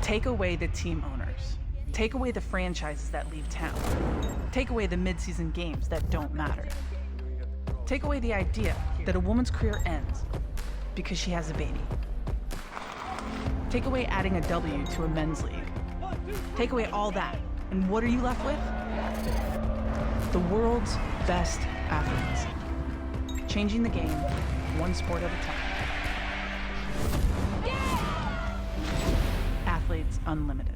Take away the team owners. Take away the franchises that leave town. Take away the mid-season games that don't matter. Take away the idea that a woman's career ends because she has a baby. Take away adding a W to a men's league. Take away all that, and what are you left with? The world's best athletes. Changing the game, one sport at a time. Athletes Unlimited.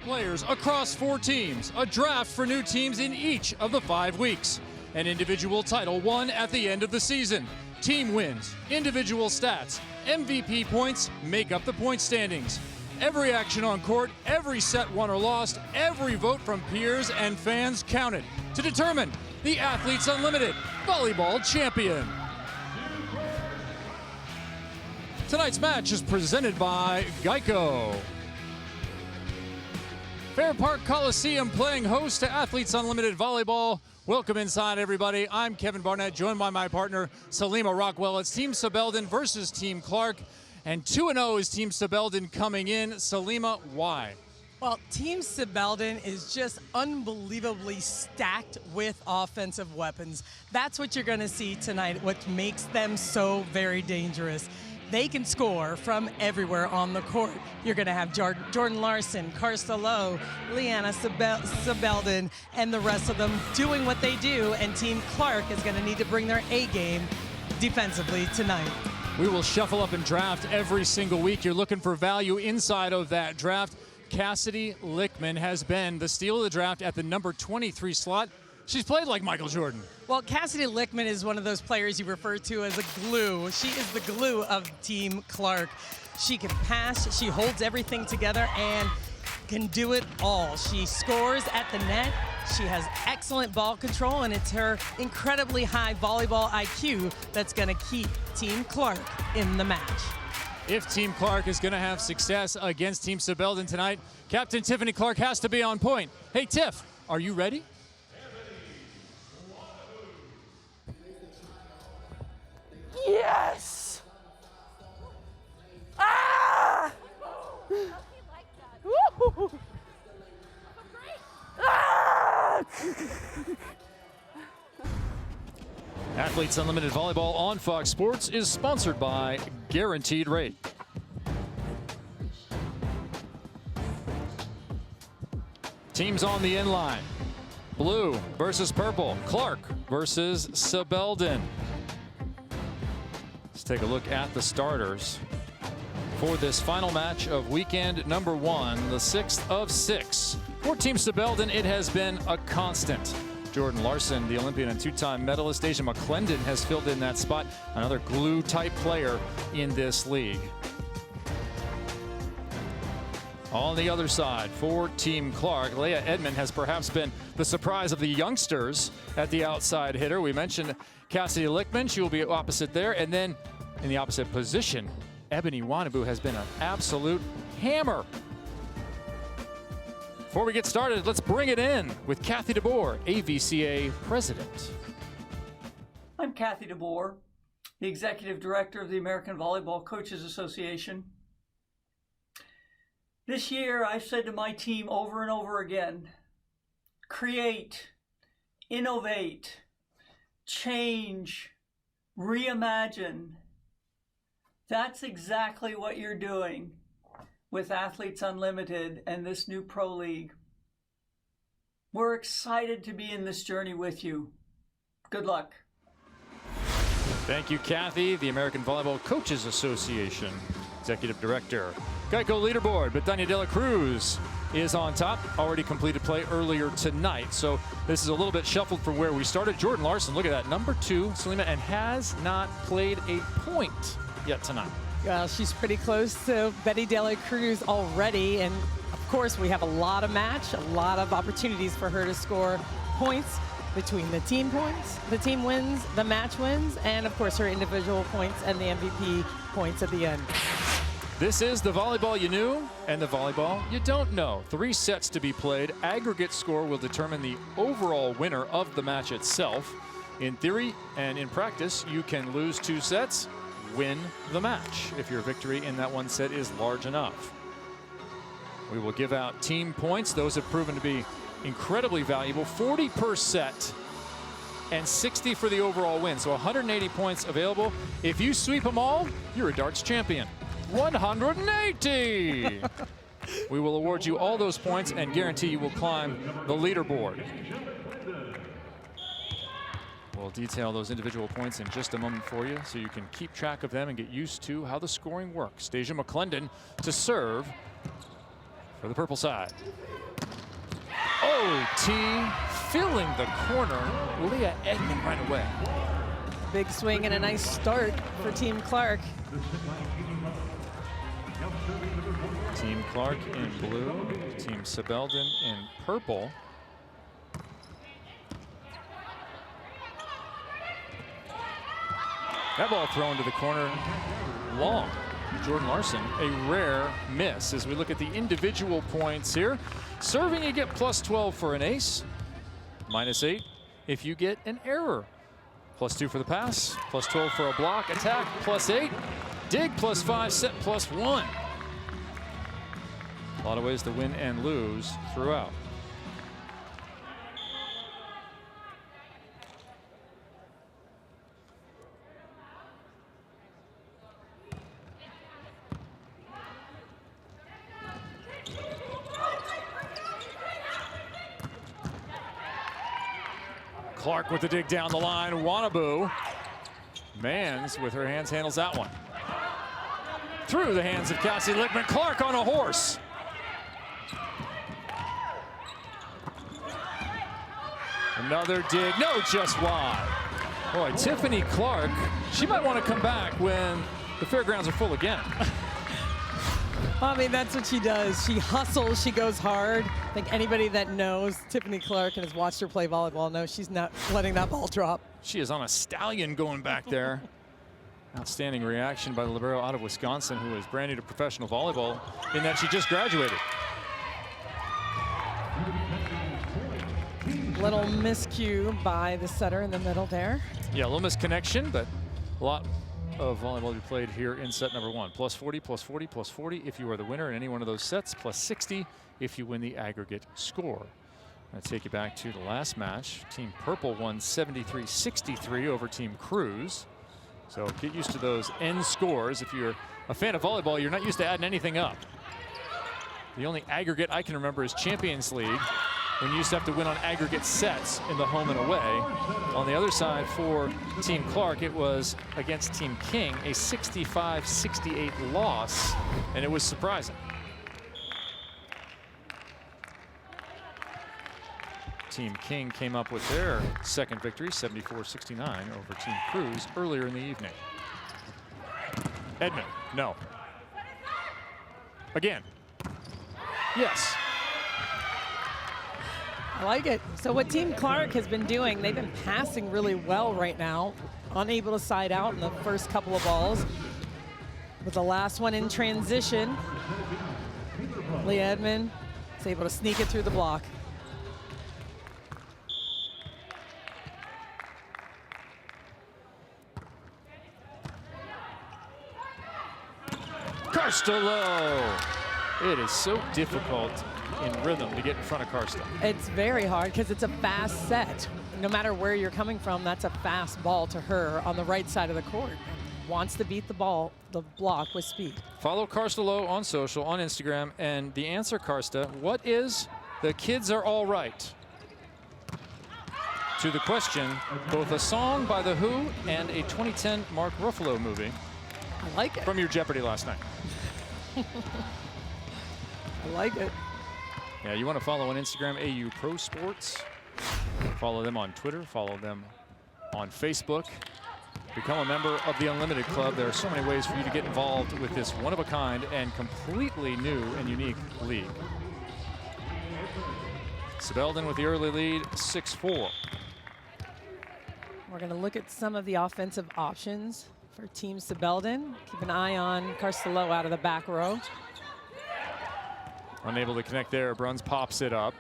Players across 4 teams, a draft for new teams in each of the 5 weeks, an individual title won at the end of the season, team wins, individual stats, MVP points make up the point standings. Every action on court, every set won or lost, every vote from peers and fans counted to determine the Athletes Unlimited Volleyball Champion. Tonight's match is presented by Geico. Fair Park Coliseum playing host to Athletes Unlimited Volleyball. Welcome inside, everybody. I'm Kevin Barnett, joined by my partner, Salima Rockwell. It's Team Sebeldon versus Team Clark. And 2-0 is Team Sebeldon coming in. Salima, why? Well, Team Sebeldon is just unbelievably stacked with offensive weapons. That's what you're going to see tonight, what makes them so very dangerous. They can score from everywhere on the court. You're going to have Jordan Larson, Carcelo, Liana Sebeldon, and the rest of them doing what they do, and Team Clark is going to need to bring their A game defensively tonight. We will shuffle up and draft every single week. You're looking for value inside of that draft. Cassidy Lichtman has been the steal of the draft at the number 23 slot. She's played like Michael Jordan. Well, Cassidy Lichtman is one of those players you refer to as a glue. She is the glue of Team Clark. She can pass, she holds everything together, and can do it all. She scores at the net, she has excellent ball control, and it's her incredibly high volleyball IQ that's going to keep Team Clark in the match. If Team Clark is going to have success against Team Sebeldon tonight, Captain Tiffany Clark has to be on point. Hey, Tiff, are you ready? Yes! Ah! Woo! Ah! Athletes Unlimited Volleyball on Fox Sports is sponsored by Guaranteed Rate. Teams on the end line. Blue versus purple. Clark versus Sebeldon. Let's take a look at the starters for this final match of weekend number 1, the 6th of 6. For Team Sebeldon, it has been a constant. Jordan Larson, the Olympian and 2-time medalist. Asia McClendon has filled in that spot, another glue-type player in this league. On the other side, for Team Clark, Leah Edmond has perhaps been the surprise of the youngsters at the outside hitter. We mentioned Cassidy Lichtman. She will be opposite there. And then in the opposite position, Ebony Wanabu has been an absolute hammer. Before we get started, let's bring it in with Kathy DeBoer, AVCA President. I'm Kathy DeBoer, the Executive Director of the American Volleyball Coaches Association. This year, I've said to my team over and over again, create, innovate, change, reimagine. That's exactly what you're doing with Athletes Unlimited and this new Pro League. We're excited to be in this journey with you. Good luck. Thank you, Kathy, the American Volleyball Coaches Association Executive Director. Geico leaderboard, but Dania De La Cruz is on top. Already completed play earlier tonight. So this is a little bit shuffled from where we started. Jordan Larson, look at that, number 2, Salima, and has not played a point yet tonight. Well, she's pretty close to Betty De La Cruz already. And of course, we have a lot of match, a lot of opportunities for her to score points. between the team points, the team wins, the match wins, and of course her individual points and the MVP points at the end. This is the volleyball you knew and the volleyball you don't know. 3 sets to be played. Aggregate score will determine the overall winner of the match itself. In theory and in practice, you can lose 2 sets, win the match if your victory in that one set is large enough. We will give out team points. Those have proven to be incredibly valuable. 40 per set and 60 for the overall win. So 180 points available. If you sweep them all, you're a darts champion. 180! We will award you all those points and guarantee you will climb the leaderboard. We'll detail those individual points in just a moment for you so you can keep track of them and get used to how the scoring works. Deja McClendon to serve for the purple side. OT filling the corner. Leah Edmond right away. Big swing and a nice start for Team Clark. Team Clark in blue, Team Sebeldon in purple. That ball thrown to the corner long. Jordan Larson, a rare miss. As we look at the individual points here, serving you get +12 for an ace, -8 if you get an error. +2 for the pass, +12 for a block, attack +8, dig +5, set +1. A lot of ways to win and lose throughout. Clark with the dig down the line. Wannabu. Mans with her hands handles that one. Through the hands of Cassie Lichtman. Clark on a horse. Another dig. No, just wide. Boy, Tiffany Clark, she might want to come back when the fairgrounds are full again. I mean, that's what she does. She hustles, she goes hard. I think anybody that knows Tiffany Clark and has watched her play volleyball knows she's not letting that ball drop. She is on a stallion going back there. Outstanding reaction by the libero out of Wisconsin, who is brand new to professional volleyball in that she just graduated. Little miscue by the setter in the middle there. Yeah, a little misconnection, but a lot of volleyball to be played here in set number 1. +40, +40, +40 if you are the winner in any one of those sets, +60 if you win the aggregate score. I'll take you back to the last match. Team Purple won 73-63 over Team Cruz. So get used to those end scores. If you're a fan of volleyball, you're not used to adding anything up. The only aggregate I can remember is Champions League, when you used to have to win on aggregate sets in the home and away. On the other side for Team Clark, it was against Team King, a 65-68 loss, and it was surprising. Team King came up with their second victory, 74-69 over Team Cruz earlier in the evening. Edmond, no. Again. Yes. I like it. So what Team Clark has been doing, they've been passing really well right now, unable to side out in the first couple of balls. With the last one in transition, Leah Edmond is able to sneak it through the block. Karstolo. It is so difficult in rhythm to get in front of Karsta. It's very hard because it's a fast set. No matter where you're coming from, that's a fast ball to her on the right side of the court. Wants to beat the ball, the block with speed. Follow Karstolo on social, on Instagram, and the answer, Karsta, what is "The Kids Are All Right"? To the question, both a song by The Who and a 2010 Mark Ruffalo movie. I like it. From your Jeopardy last night. I like it. Yeah, you want to follow on Instagram, AU Pro Sports. Follow them on Twitter. Follow them on Facebook. Become a member of the Unlimited Club. There are so many ways for you to get involved with this one-of-a-kind and completely new and unique league. Sebeldon with the early lead, 6-4. We're going to look at some of the offensive options for Team Sebeldon. Keep an eye on Carcelo out of the back row. Unable to connect there. Bruns pops it up.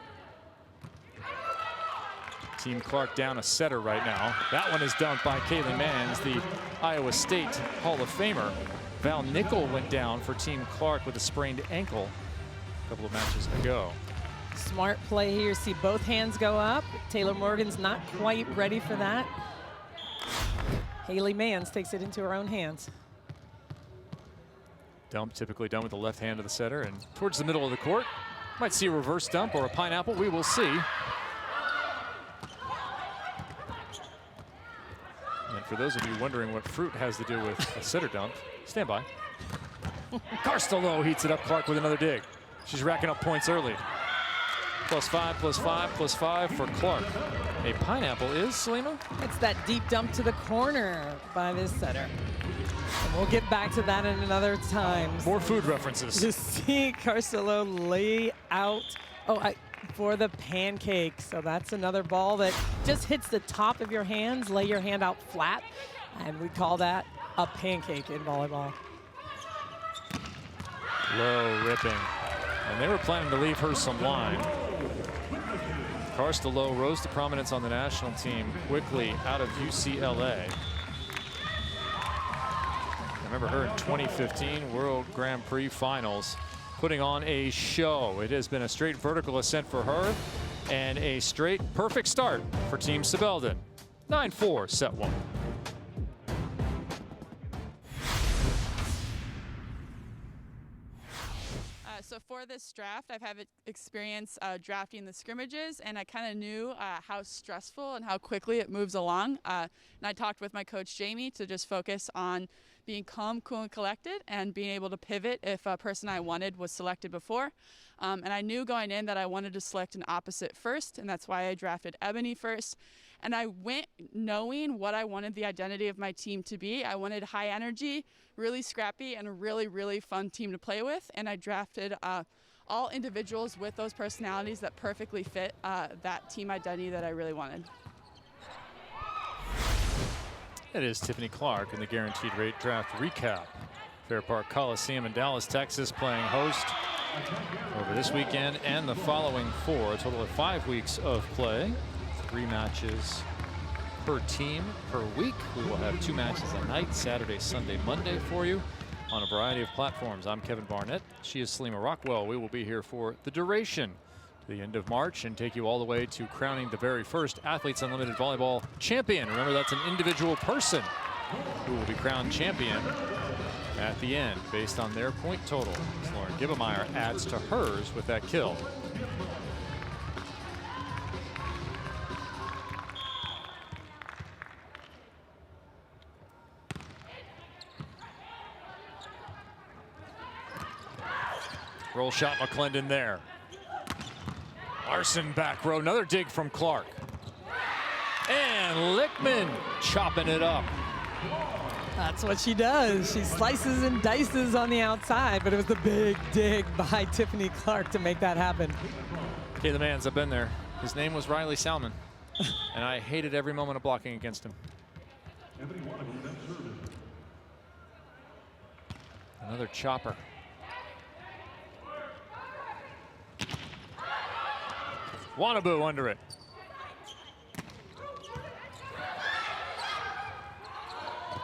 Team Clark down a setter right now. That one is dunked by Kaylee Manns, the Iowa State Hall of Famer. Val Nickel went down for Team Clark with a sprained ankle a couple of matches ago. Smart play here. See both hands go up. Taylor Morgan's not quite ready for that. Haley Manns takes it into her own hands. Dump typically done with the left hand of the setter, and towards the middle of the court. Might see a reverse dump or a pineapple. We will see. And for those of you wondering what fruit has to do with a setter dump, stand by. Carcelo heats it up. Clark with another dig. She's racking up points early. +5, +5, +5 for Clark. A pineapple is, Salima? It's that deep dump to the corner by this setter. And we'll get back to that in another time. More food references. To see Carcelo lay out for the pancake. So that's another ball that just hits the top of your hands. Lay your hand out flat. And we call that a pancake in volleyball. Low ripping. And they were planning to leave her some line. Carcelo rose to prominence on the national team quickly out of UCLA. I remember her in 2015 World Grand Prix Finals, putting on a show. It has been a straight vertical ascent for her and a straight perfect start for Team Sebeldon. 9-4, set 1. So for this draft, I've had experience drafting the scrimmages, and I kind of knew how stressful and how quickly it moves along. And I talked with my coach, Jamie, to just focus on being calm, cool, and collected, and being able to pivot if a person I wanted was selected before. And I knew going in that I wanted to select an opposite first, and that's why I drafted Ebony first. And I went knowing what I wanted the identity of my team to be. I wanted high energy, really scrappy, and a really, really fun team to play with. And I drafted all individuals with those personalities that perfectly fit that team identity that I really wanted. It is Tiffany Clark in the Guaranteed Rate Draft Recap. Fair Park Coliseum in Dallas, Texas, playing host over this weekend and the following 4. A total of 5 weeks of play. 3 matches per team per week. We will have 2 matches a night, Saturday, Sunday, Monday for you on a variety of platforms. I'm Kevin Barnett. She is Salima Rockwell. We will be here for the duration to the end of March and take you all the way to crowning the very first Athletes Unlimited Volleyball champion. Remember, that's an individual person who will be crowned champion at the end based on their point total. As Lauren Gibbemeyer adds to hers with that kill. Roll shot, McClendon there. Larson back row, another dig from Clark. And Lichtman chopping it up. That's what she does. She slices and dices on the outside, but it was the big dig by Tiffany Clark to make that happen. Okay, the man's, I've been there. His name was Riley Salmon, and I hated every moment of blocking against him. Another chopper. Wannabu under it.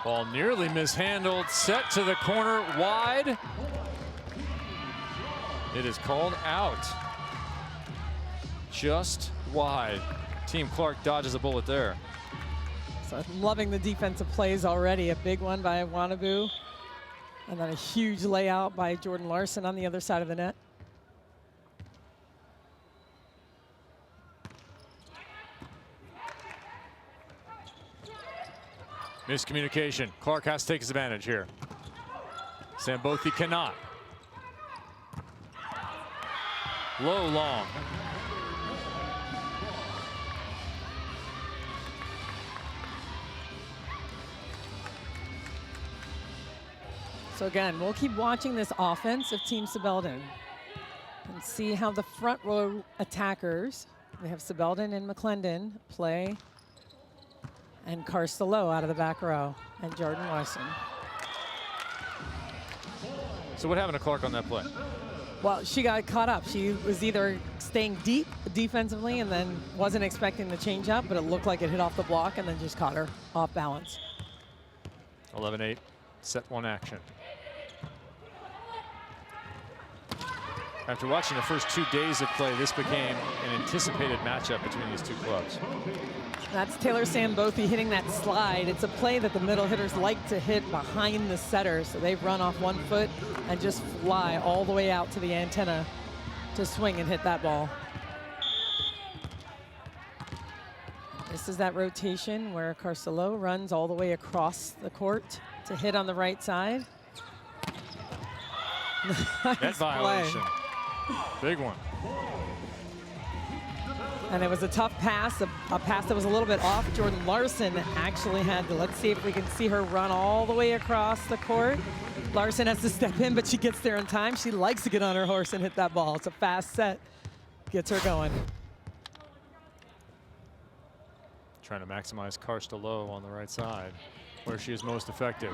Ball nearly mishandled, set to the corner, wide. It is called out. Just wide. Team Clark dodges a bullet there. So I'm loving the defensive plays already. A big one by Wannabu, and then a huge layout by Jordan Larson on the other side of the net. Miscommunication. Clark has to take his advantage here. Sambothi cannot. Low, long. So again, we'll keep watching this offense of Team Sebeldon and see how the front row attackers, we have Sebeldon and McClendon, play And Carcelo out of the back row, and Jordan Larson. So what happened to Clark on that play? Well, she got caught up. She was either staying deep defensively and then wasn't expecting the change up, but it looked like it hit off the block and then just caught her off balance. 11-8, set one action. After watching the first 2 days of play, this became an anticipated matchup between these two clubs. That's Taylor Sambothy hitting that slide. It's a play that the middle hitters like to hit behind the setter, so they run off 1 foot and just fly all the way out to the antenna to swing and hit that ball. This is that rotation where Carcelo runs all the way across the court to hit on the right side. That violation. Big one. And it was a tough pass, a pass that was a little bit off. Jordan Larson actually had to, let's see if we can see her run all the way across the court. Larson has to step in, but she gets there in time. She likes to get on her horse and hit that ball. It's a fast set, gets her going. Trying to maximize Carcelo on the right side, where she is most effective.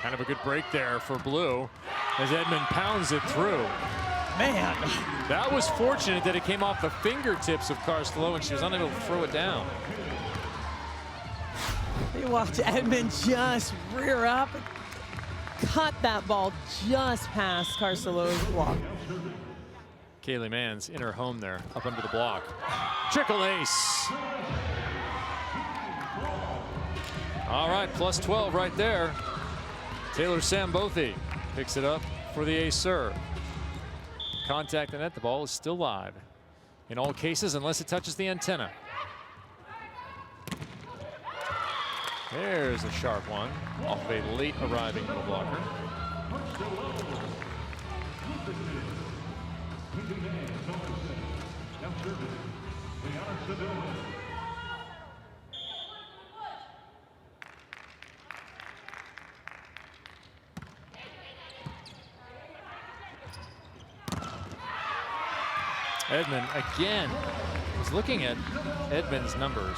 Kind of a good break there for Blue as Edmond pounds it through. Man. That was fortunate that it came off the fingertips of Carcelo and she was unable to throw it down. You watch Edmond just rear up, cut that ball just past Carcelo's block. Kaylee Mann's in her home there, up under the block. Trickle ace. All right, plus 12 right there. Taylor Sambothy picks it up for the ace serve. Contact the net, the ball is still live. In all cases, unless it touches the antenna. There's a sharp one off of a late arriving middle blocker. Edmond again. I was looking at Edmond's numbers.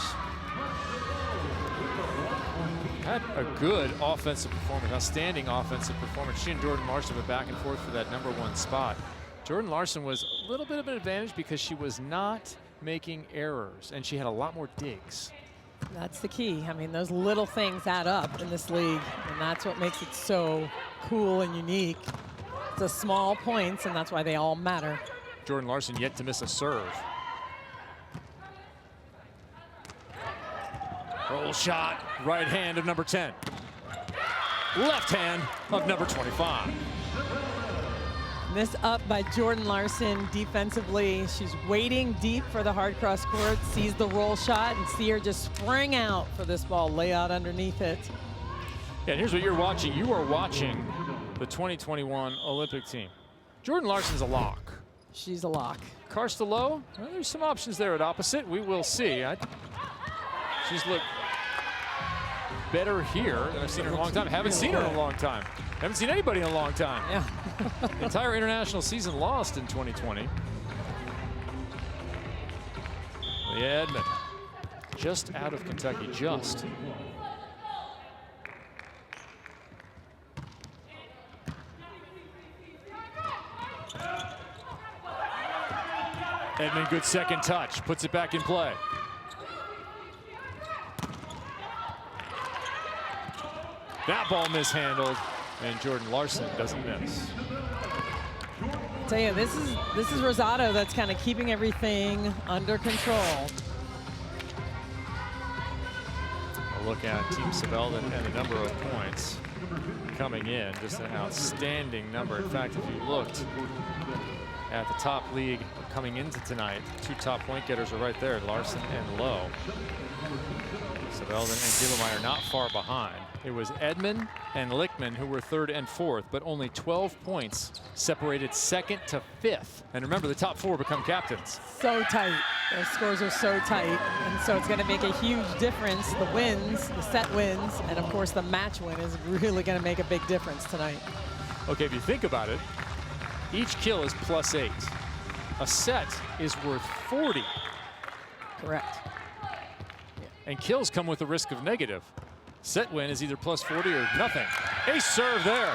Had a good offensive performance, outstanding offensive performance. She and Jordan Larson went back and forth for that #1 spot. Jordan Larson was a little bit of an advantage because she was not making errors and she had a lot more digs. That's the key. I mean, those little things add up in this league, and that's what makes it so cool and unique. It's the small points, and that's why they all matter. Jordan Larson yet to miss a serve. Roll shot, right hand of number 10. Left hand of number 25. Miss up by Jordan Larson defensively. She's waiting deep for the hard cross court, sees the roll shot, and see her just spring out for this ball, lay out underneath it. Yeah, and here's what you're watching. You are watching the 2021 Olympic team. Jordan Larson's a lock. She's a lock. Carcelo, well, there's some options there at opposite. We will see. She's looked better here than I've seen her in a long time. Haven't seen her in a long time. Haven't seen anybody in a long time. Yeah. The entire international season lost in 2020. Leah Edmond, just out of Kentucky, just. Edmond, good second touch, puts it back in play. That ball mishandled, and Jordan Larson doesn't miss. I'll tell you, this is Rosado that's kind of keeping everything under control. A look at Team Sebeldon and the number of points coming in, just an outstanding number. In fact, if you looked at the top league coming into tonight, two top point getters are right there, Larson and Lowe. Sebeldon and Gillemeyer not far behind. It was Edmond and Lichtman who were third and fourth, but only 12 points separated second to fifth. And remember, the top four become captains. So tight. Those scores are so tight. And so it's going to make a huge difference. The wins, the set wins, and of course the match win is really going to make a big difference tonight. Okay, if you think about it, each kill is +8. A set is worth 40. Correct. And kills come with a risk of negative. Set win is either plus 40 or nothing. Ace serve there.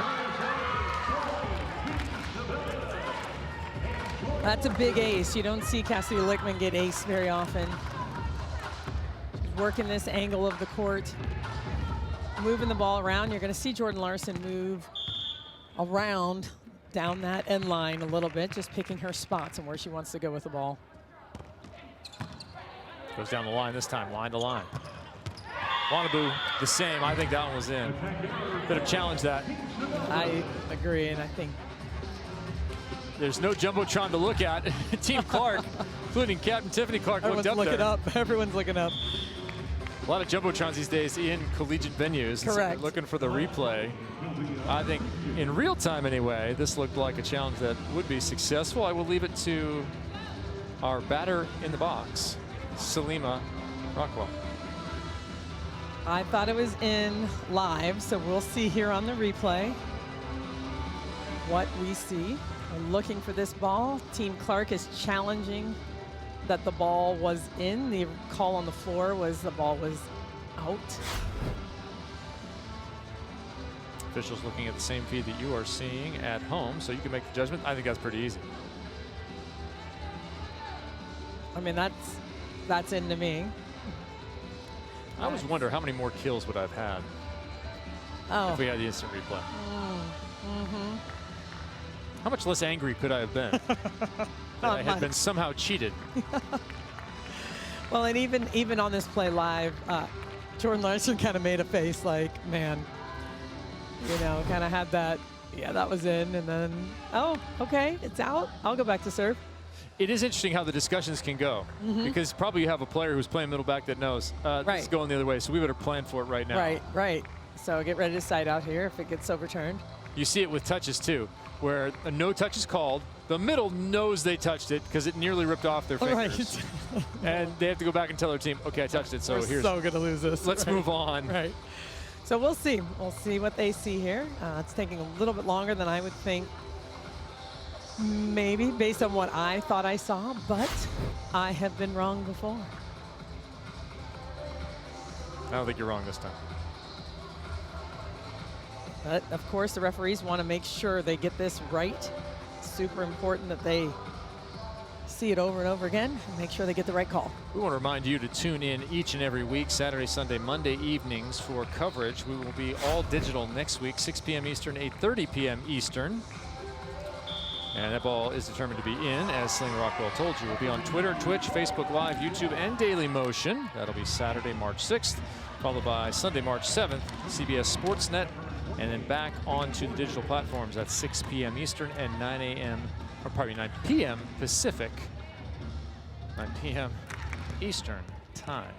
That's a big ace. You don't see Cassidy Lichtman get ace very often. She's working this angle of the court, moving the ball around. You're going to see Jordan Larson move around down that end line a little bit, just picking her spots and where she wants to go with the ball. Goes down the line this time, line to line. Wannabu, the same. I think that one was in. Better challenge that. I agree, and I think there's no Jumbotron to look at. Team Clark, including Captain Tiffany Clark, looked up looking there. up. Everyone's looking up. A lot of Jumbotrons these days in collegiate venues. Correct. So looking for the replay. I think in real time anyway, this looked like a challenge that would be successful. I will leave it to our batter in the box, Salima Rockwell. I thought it was in live, so we'll see here on the replay what we see. We're looking for this ball. Team Clark is challenging that the ball was in. The call on the floor was the ball was out. Officials looking at the same feed that you are seeing at home, so you can make the judgment. I think that's pretty easy. I mean, that's into me. I always wonder how many more kills would I've had if we had the instant replay. How much less angry could I have been that I had been somehow cheated? Well, and even on this play live, Jordan Larson kind of made a face like, man, you know, kind of had that, yeah, that was in, and then, oh, okay, it's out. I'll go back to serve. It is interesting how the discussions can go, because probably you have a player who's playing middle back that knows this is going the other way, so we better plan for it right now. Right. So get ready to side out here if it gets overturned. You see it with touches too, where a no touch is called. The middle knows they touched it because it nearly ripped off their fingers. Right. And they have to go back and tell their team, okay, I touched it, so We're so gonna lose this. let's move on. Right. So we'll see. We'll see what they see here. It's taking a little bit longer than I would think. Maybe based on what I thought I saw, but I have been wrong before. I don't think you're wrong this time. But of course, the referees want to make sure they get this right. Super important that they see it over and over again and make sure they get the right call. We want to remind you to tune in each and every week, Saturday, Sunday, Monday evenings for coverage. We will be all digital next week, 6 p.m. Eastern, 8:30 p.m. Eastern. And that ball is determined to be in, as Sling Rockwell told you. We'll be on Twitter, Twitch, Facebook Live, YouTube, and Daily Motion. That'll be Saturday, March 6th, followed by Sunday, March 7th, CBS Sportsnet, and then back onto the digital platforms at 6 p.m. Eastern and 9 p.m. Pacific, 9 p.m. Eastern time.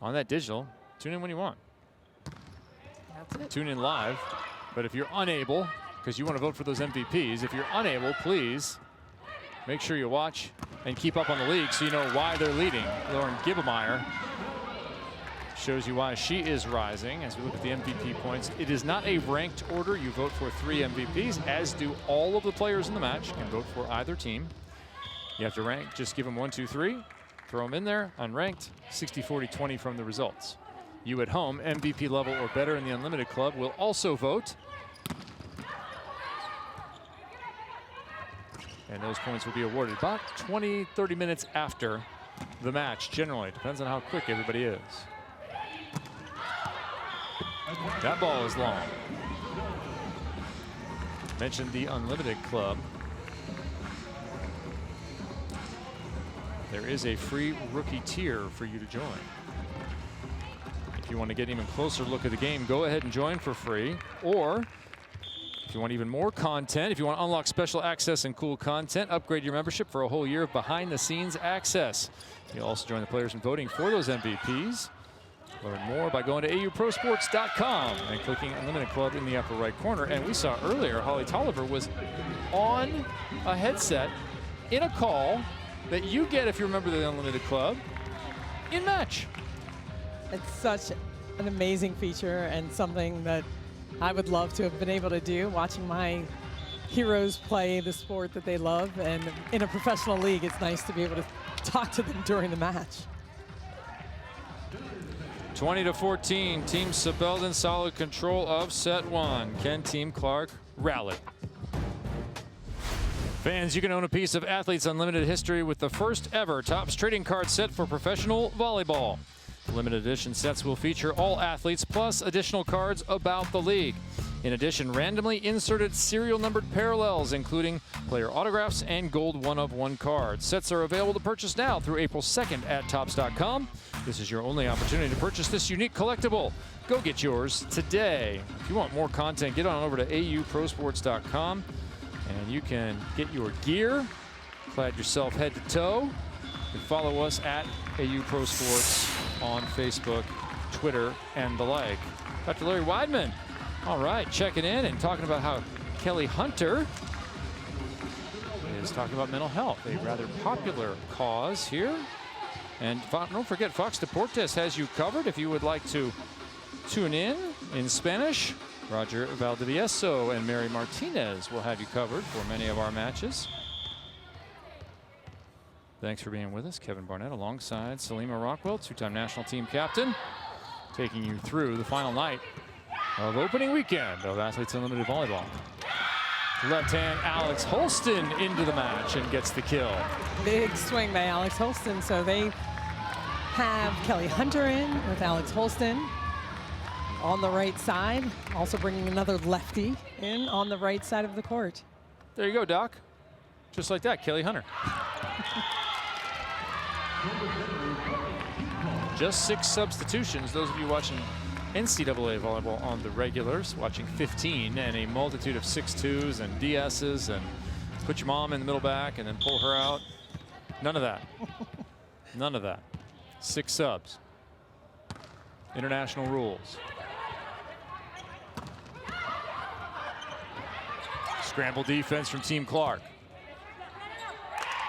On that digital, tune in when you want. That's it. Tune in live. But if you're unable, because you want to vote for those MVPs, if you're unable, please make sure you watch and keep up on the league so you know why they're leading. Lauren Gibbemeyer shows you why she is rising as we look at the MVP points. It is not a ranked order. You vote for 3 MVPs, as do all of the players in the match. You can vote for either team. You have to rank, just give them 1, 2, 3, throw them in there, unranked, 60, 40, 20 from the results. You at home, MVP level or better in the Unlimited Club, will also vote. And those points will be awarded about 20, 30 minutes after the match, generally. Depends on how quick everybody is. That ball is long. Mentioned the Unlimited Club. There is a free rookie tier for you to join. If you want to get an even closer look at the game, go ahead and join for free. Or if you want even more content, if you want to unlock special access and cool content, upgrade your membership for a whole year of behind-the-scenes access. You'll also join the players in voting for those MVPs. Learn more by going to auprosports.com and clicking Unlimited Club in the upper right corner. And we saw earlier Holly Tolliver was on a headset in a call that you get if you're a member of the Unlimited Club in match. It's such an amazing feature and something that I would love to have been able to do, watching my heroes play the sport that they love, and in a professional league, it's nice to be able to talk to them during the match. 20-14, Team Sebeldon solid control of set one. Can Team Clark rally? Fans, you can own a piece of Athletes Unlimited history with the first ever Topps trading card set for professional volleyball. Limited edition sets will feature all athletes plus additional cards about the league. In addition, randomly inserted serial numbered parallels, including player autographs and gold 1-of-1 cards. Sets are available to purchase now through April 2nd at Topps.com. This is your only opportunity to purchase this unique collectible. Go get yours today. If you want more content, get on over to auprosports.com. And you can get your gear, clad yourself head to toe, and follow us at AU Pro Sports on Facebook, Twitter, and the like. Dr. Larry Weidman, all right, checking in and talking about how Kelly Hunter is talking about mental health, a rather popular cause here. And don't forget, Fox Deportes has you covered if you would like to tune in Spanish. Roger Valdivieso and Mary Martinez will have you covered for many of our matches. Thanks for being with us. Kevin Barnett alongside Salima Rockwell, two-time national team captain, taking you through the final night of opening weekend of Athletes Unlimited Volleyball. Left hand Alex Holston into the match and gets the kill. Big swing by Alex Holston. So they have Kelly Hunter in with Alex Holston on the right side, also bringing another lefty in on the right side of the court. There you go, Doc. Just like that, Kelly Hunter. Just 6 substitutions. Those of you watching NCAA volleyball on the regulars, watching 15 and a multitude of 6-2s and DSs and put your mom in the middle back and then pull her out. None of that. None of that. 6 subs. International rules. Scramble defense from Team Clark.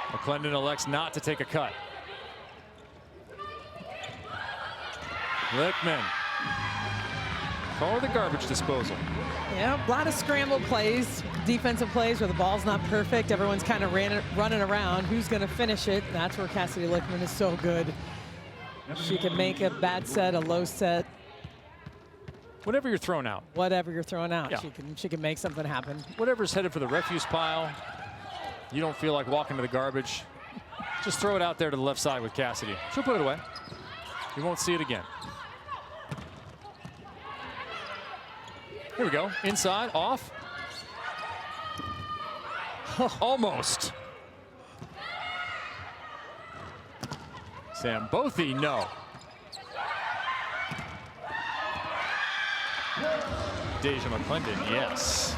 McClendon elects not to take a cut. Lichtman. Call the garbage disposal. Yeah, a lot of scramble plays, defensive plays where the ball's not perfect. Everyone's kind of running around. Who's going to finish it? That's where Cassidy Lichtman is so good. She can make a bad set, a low set. Whatever you're throwing out. Whatever you're throwing out, yeah. she can make something happen. Whatever's headed for the refuse pile, you don't feel like walking to the garbage, just throw it out there to the left side with Cassidy. She'll put it away. You won't see it again. Here we go. Inside, off. Almost. Sam Bothy, no. Deja McClendon, yes.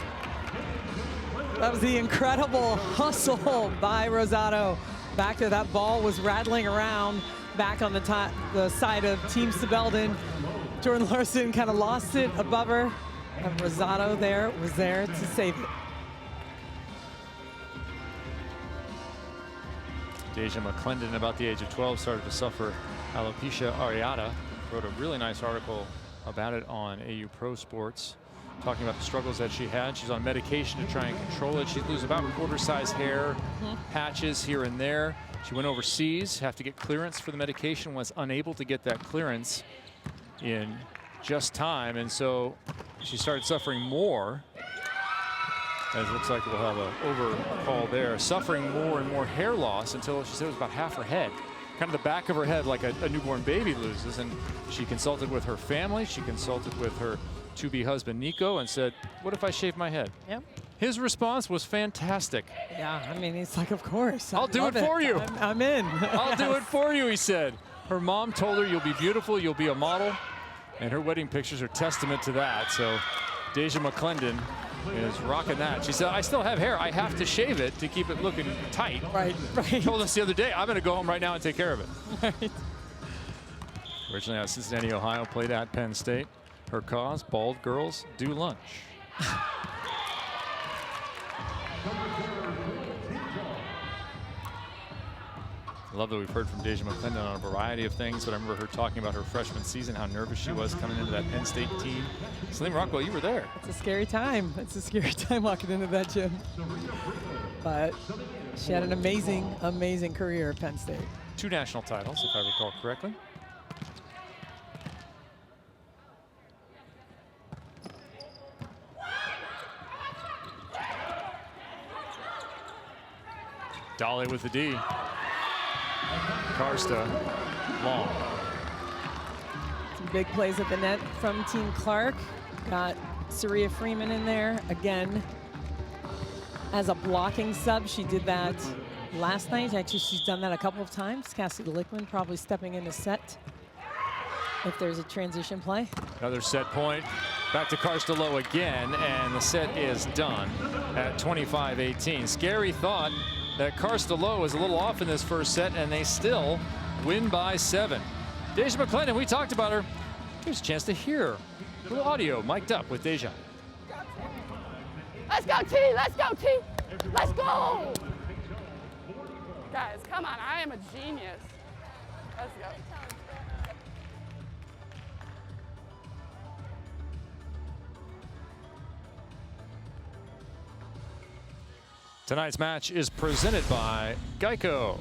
That was the incredible hustle by Rosado. Back there, that ball was rattling around back on the side of Team Sebeldon. Jordan Larson kind of lost it above her, and Rosado was there to save it. Deja McClendon, about the age of 12, started to suffer alopecia areata. Wrote a really nice article about it on AU Pro Sports, talking about the struggles that she had. She's on medication to try and control it. She'd lose about quarter-size hair, patches here and there. She went overseas, have to get clearance for the medication, was unable to get that clearance in just time, and so she started suffering more. As it looks like we'll have an overcall there. Suffering more and more hair loss until she said it was about half her head. Kind of the back of her head, like a newborn baby loses. And she consulted with her family. She consulted with her to-be husband, Nico, and said, what if I shave my head? Yep. His response was fantastic. Yeah, I mean, he's like, of course. I'll do it for you. I'm in. I'll do it for you, he said. Her mom told her, you'll be beautiful, you'll be a model. And her wedding pictures are testament to that. So Deja McClendon is rocking that. She said, I still have hair. I have to shave it to keep it looking tight. Right. She told us the other day, I'm going to go home right now and take care of it. Right. Originally out of Cincinnati, Ohio, played at Penn State. Her cause, bald girls do lunch. I love that we've heard from Deja McClendon on a variety of things, but I remember her talking about her freshman season, how nervous she was coming into that Penn State team. Celine Rockwell, you were there. It's a scary time. It's a scary time walking into that gym. But she had an amazing, amazing career at Penn State. 2 national titles, if I recall correctly. Dolly with the D. Karsta, long. Some big plays at the net from Team Clark. Got Saria Freeman in there again as a blocking sub. She did that last night. Actually, she's done that a couple of times. Cassie Lichtman probably stepping in to set if there's a transition play. Another set point. Back to Karsta Lowe again, and the set is done at 25-18. Scary thought that Karsta Lowe is a little off in this first set, and they still win by 7. Deja McClendon, we talked about her. Here's a chance to hear a little audio mic'd up with Deja. Let's go, T! Let's go, T! Let's go! Guys, come on, I am a genius. Let's go. Tonight's match is presented by Geico.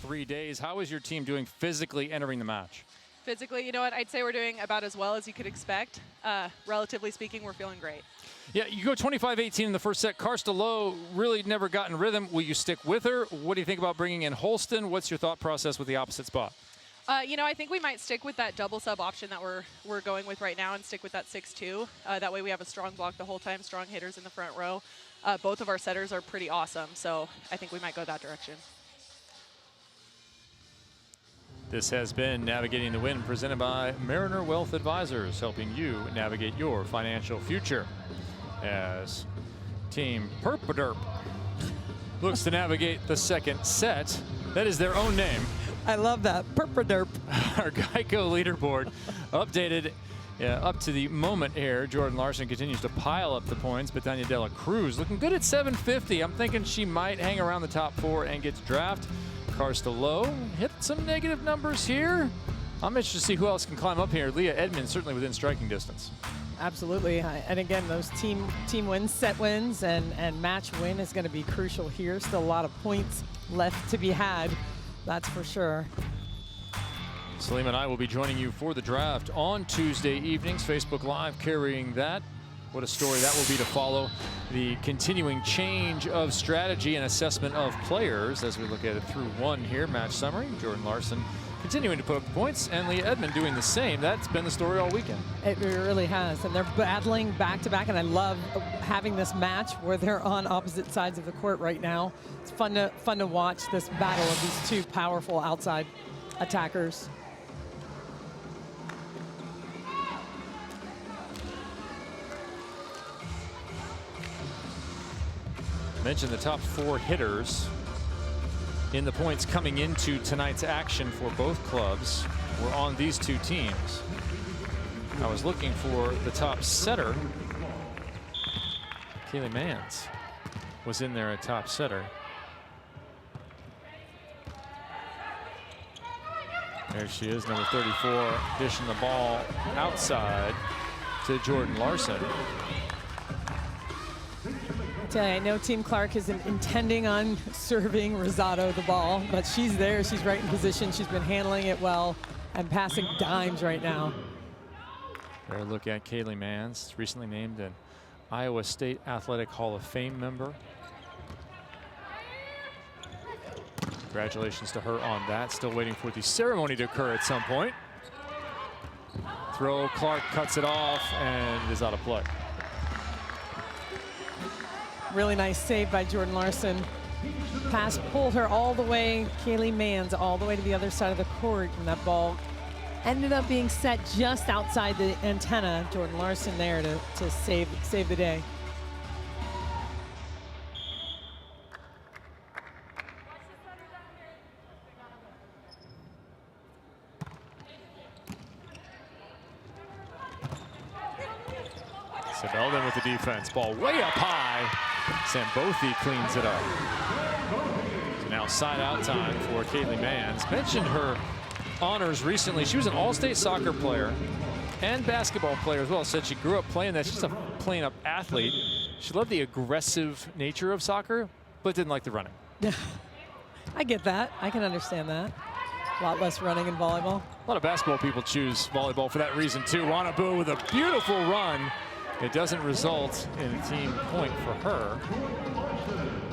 3 days. How is your team doing physically entering the match? Physically, you know what? I'd say we're doing about as well as you could expect. Relatively speaking, we're feeling great. Yeah, you go 25-18 in the first set. Karsta Lowe really never got in rhythm. Will you stick with her? What do you think about bringing in Holston? What's your thought process with the opposite spot? You know, I think we might stick with that double sub option that we're going with right now and stick with that 6-2. That way we have a strong block the whole time, strong hitters in the front row. Both of our setters are pretty awesome, so I think we might go that direction. This has been Navigating the Wind, presented by Mariner Wealth Advisors, helping you navigate your financial future. As Team Perpaderp looks to navigate the second set. That is their own name. I love that. Perpaderp. Our Geico leaderboard updated up to the moment here. Jordan Larson continues to pile up the points, but Dania Dela Cruz looking good at 750. I'm thinking she might hang around the top 4 and gets drafted. Karsta Lowe hit some negative numbers here. I'm interested to see who else can climb up here. Leah Edmonds certainly within striking distance. Absolutely, and again, those team wins, set wins, and match win is going to be crucial here. Still a lot of points left to be had, that's for sure. Salim and I will be joining you for the draft on Tuesday evenings. Facebook Live carrying that. What a story that will be to follow. The continuing change of strategy and assessment of players as we look at it through one here. Match summary. Jordan Larson continuing to put up points, and Leah Edmond doing the same. That's been the story all weekend. It really has, and they're battling back to back, and I love having this match where they're on opposite sides of the court right now. It's fun to watch this battle of these two powerful outside attackers. Mentioned the top 4 hitters in the points coming into tonight's action for both clubs were on these two teams. I was looking for the top setter. Kaylee Mans was in there at top setter. There she is, number 34, dishing the ball outside to Jordan Larson. I know Team Clark isn't intending on serving Rosado the ball, but she's there. She's right in position. She's been handling it well and passing dimes right now. There, look at Kaylee Mans, recently named an Iowa State Athletic Hall of Fame member. Congratulations to her on that. Still waiting for the ceremony to occur at some point. Throw, Clark cuts it off and is out of play. Really nice save by Jordan Larson. Pass pulled her all the way, Kaylee Mans, all the way to the other side of the court, and that ball ended up being set just outside the antenna. Jordan Larson there to save the day. Sebeldon with the defense. Ball way up high. Sambothi cleans it up. So now side out time for Kaylee Mans. Mentioned her honors recently. She was an all-state soccer player and basketball player as well. Said she grew up playing that. She's a plain up athlete. She loved the aggressive nature of soccer, but didn't like the running. Yeah, I get that. I can understand that. A lot less running in volleyball. A lot of basketball people choose volleyball for that reason too. Wanabu with a beautiful run. It doesn't result in a team point for her.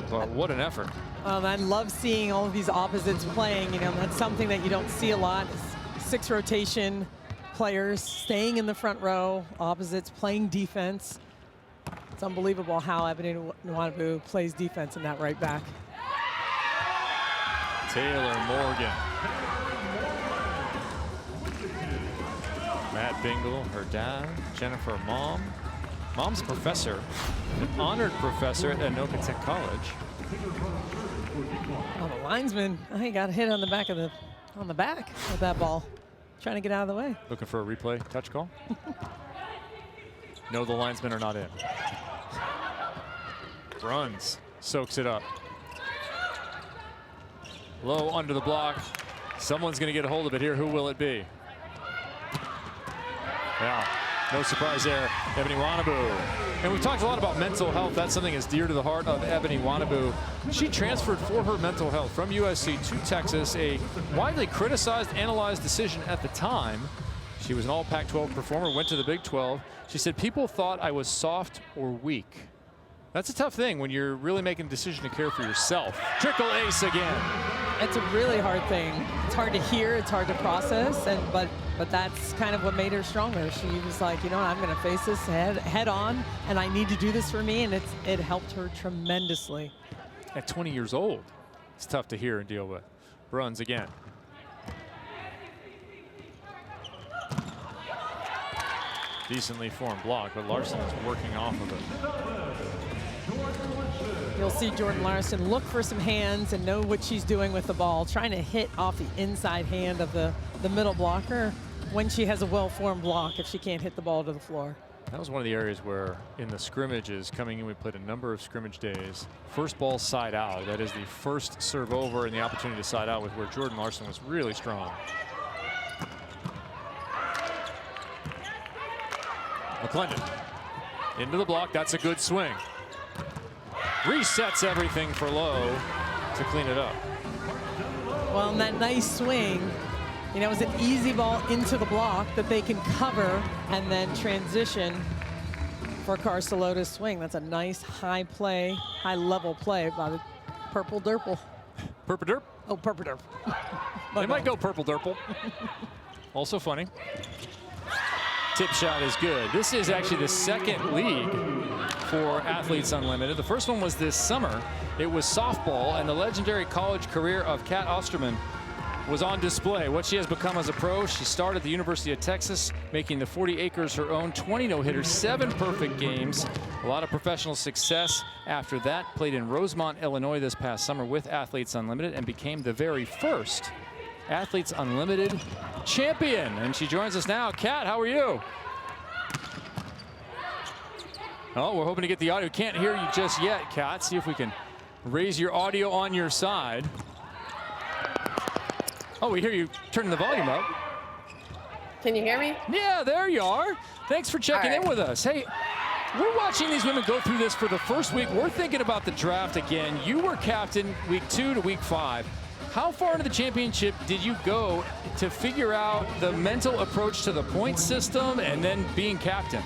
But what an effort. I love seeing all of these opposites playing. You know, that's something that you don't see a lot. 6 rotation players staying in the front row, opposites playing defense. It's unbelievable how Ebony Nwanabu plays defense in that right back. Taylor Morgan. Matt Bingle, her dad, Jennifer Mom. Mom's a professor, an honored professor at Anoka Tech College. Oh, the linesman, he got hit on the back of with that ball. Trying to get out of the way. Looking for a replay touch call? No, the linesmen are not in. Bruns soaks it up. Low under the block. Someone's going to get a hold of it here. Who will it be? Yeah, no surprise there. Ebony Nwanabu. And we've talked a lot about mental health. That's something that's dear to the heart of Ebony Nwanabu. She transferred for her mental health from USC to Texas, a widely criticized, analyzed decision at the time. She was an all Pac-12 performer, went to the Big 12. She said, people thought I was soft or weak. That's a tough thing when you're really making a decision to care for yourself. Trickle ace again. It's a really hard thing. It's hard to hear, it's hard to process, but that's kind of what made her stronger. She was like, you know, I'm going to face this head on, and I need to do this for me, and it helped her tremendously. At 20 years old, it's tough to hear and deal with. Bruns again. Decently formed block, but Larson is working off of it. You'll see Jordan Larson look for some hands and know what she's doing with the ball, trying to hit off the inside hand of the middle blocker when she has a well-formed block if she can't hit the ball to the floor. That was one of the areas where in the scrimmages coming in, we played a number of scrimmage days. First ball side out, that is the first serve over and the opportunity to side out with where Jordan Larson was really strong. McClendon into the block, that's a good swing. Resets everything for Lowe to clean it up. Well, and that nice swing, you know, it was an easy ball into the block that they can cover and then transition for Carcelo to swing. That's a nice high play, high level play by the Purple Durple. Purple Derp? Oh, Purple Derp. They might go Purple Durple. Also funny. Tip shot is good. This is actually the second league for Athletes Unlimited. The first one was this summer. It was softball, and the legendary college career of Kat Osterman was on display. What she has become as a pro, she started at the University of Texas, making the 40 acres her own, 20 no-hitters, 7 perfect games, a lot of professional success. After that, played in Rosemont, Illinois this past summer with Athletes Unlimited and became the very first Athletes Unlimited champion. And she joins us now. Kat, how are you? Oh, we're hoping to get the audio. Can't hear you just yet, Kat. See if we can raise your audio on your side. Oh, we hear you turning the volume up. Can you hear me? Yeah, there you are. Thanks for checking in with us. Hey, we're watching these women go through this for the first week. We're thinking about the draft again. You were captain week 2 to week 5. How far into the championship did you go to figure out the mental approach to the point system and then being captain?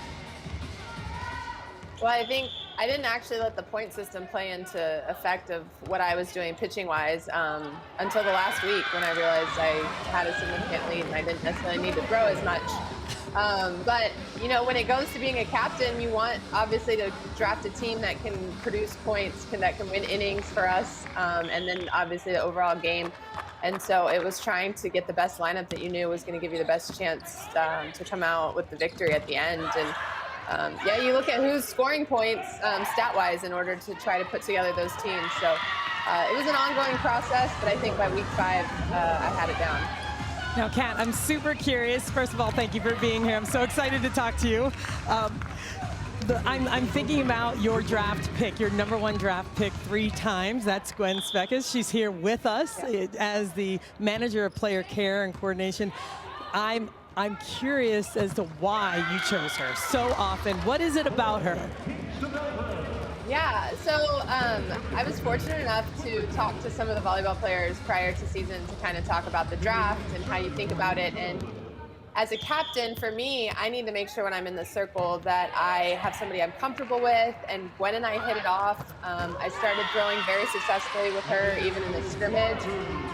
Well, I think I didn't actually let the point system play into effect of what I was doing pitching-wise until the last week when I realized I had a significant lead and I didn't necessarily need to throw as much. But, you know, when it goes to being a captain, you want, obviously, to draft a team that can produce points, that can win innings for us, and then, obviously, the overall game. And so it was trying to get the best lineup that you knew was going to give you the best chance to come out with the victory at the end. And, yeah, you look at who's scoring points stat-wise in order to try to put together those teams. So it was an ongoing process, but I think by week 5, I had it down. Now, Kat, I'm super curious. First of all, thank you for being here. I'm so excited to talk to you. I'm thinking about your draft pick, your #1 draft pick 3 times. That's Gwen Spekas. She's here with us as the manager of player care and coordination. I'm curious as to why you chose her so often. What is it about her? Yeah, so I was fortunate enough to talk to some of the volleyball players prior to season to kind of talk about the draft and how you think about it. And as a captain, for me, I need to make sure when I'm in the circle that I have somebody I'm comfortable with. And Gwen and I hit it off. I started throwing very successfully with her, even in the scrimmage.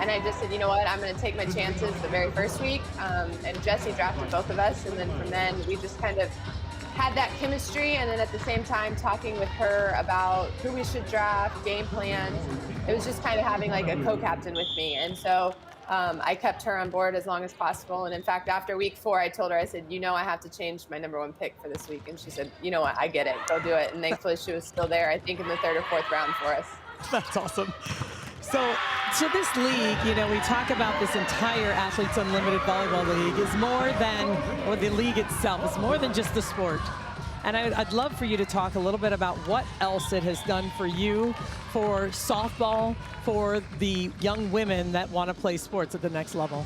And I just said, you know what, I'm going to take my chances the very first week. And Jessie drafted both of us. And then from then, we just kind of had that chemistry. And then at the same time, talking with her about who we should draft, game plans. It was just kind of having like a co-captain with me. And so I kept her on board as long as possible. And in fact, after week 4, I told her, I said, you know, I have to change my #1 pick for this week. And she said, you know what, I get it, go do it. And thankfully she was still there, I think in the 3rd or 4th round for us. That's awesome. So this league, you know, we talk about this entire Athletes Unlimited Volleyball League is more than, or the league itself is more than just the sport. And I'd love for you to talk a little bit about what else it has done for you, for softball, for the young women that want to play sports at the next level.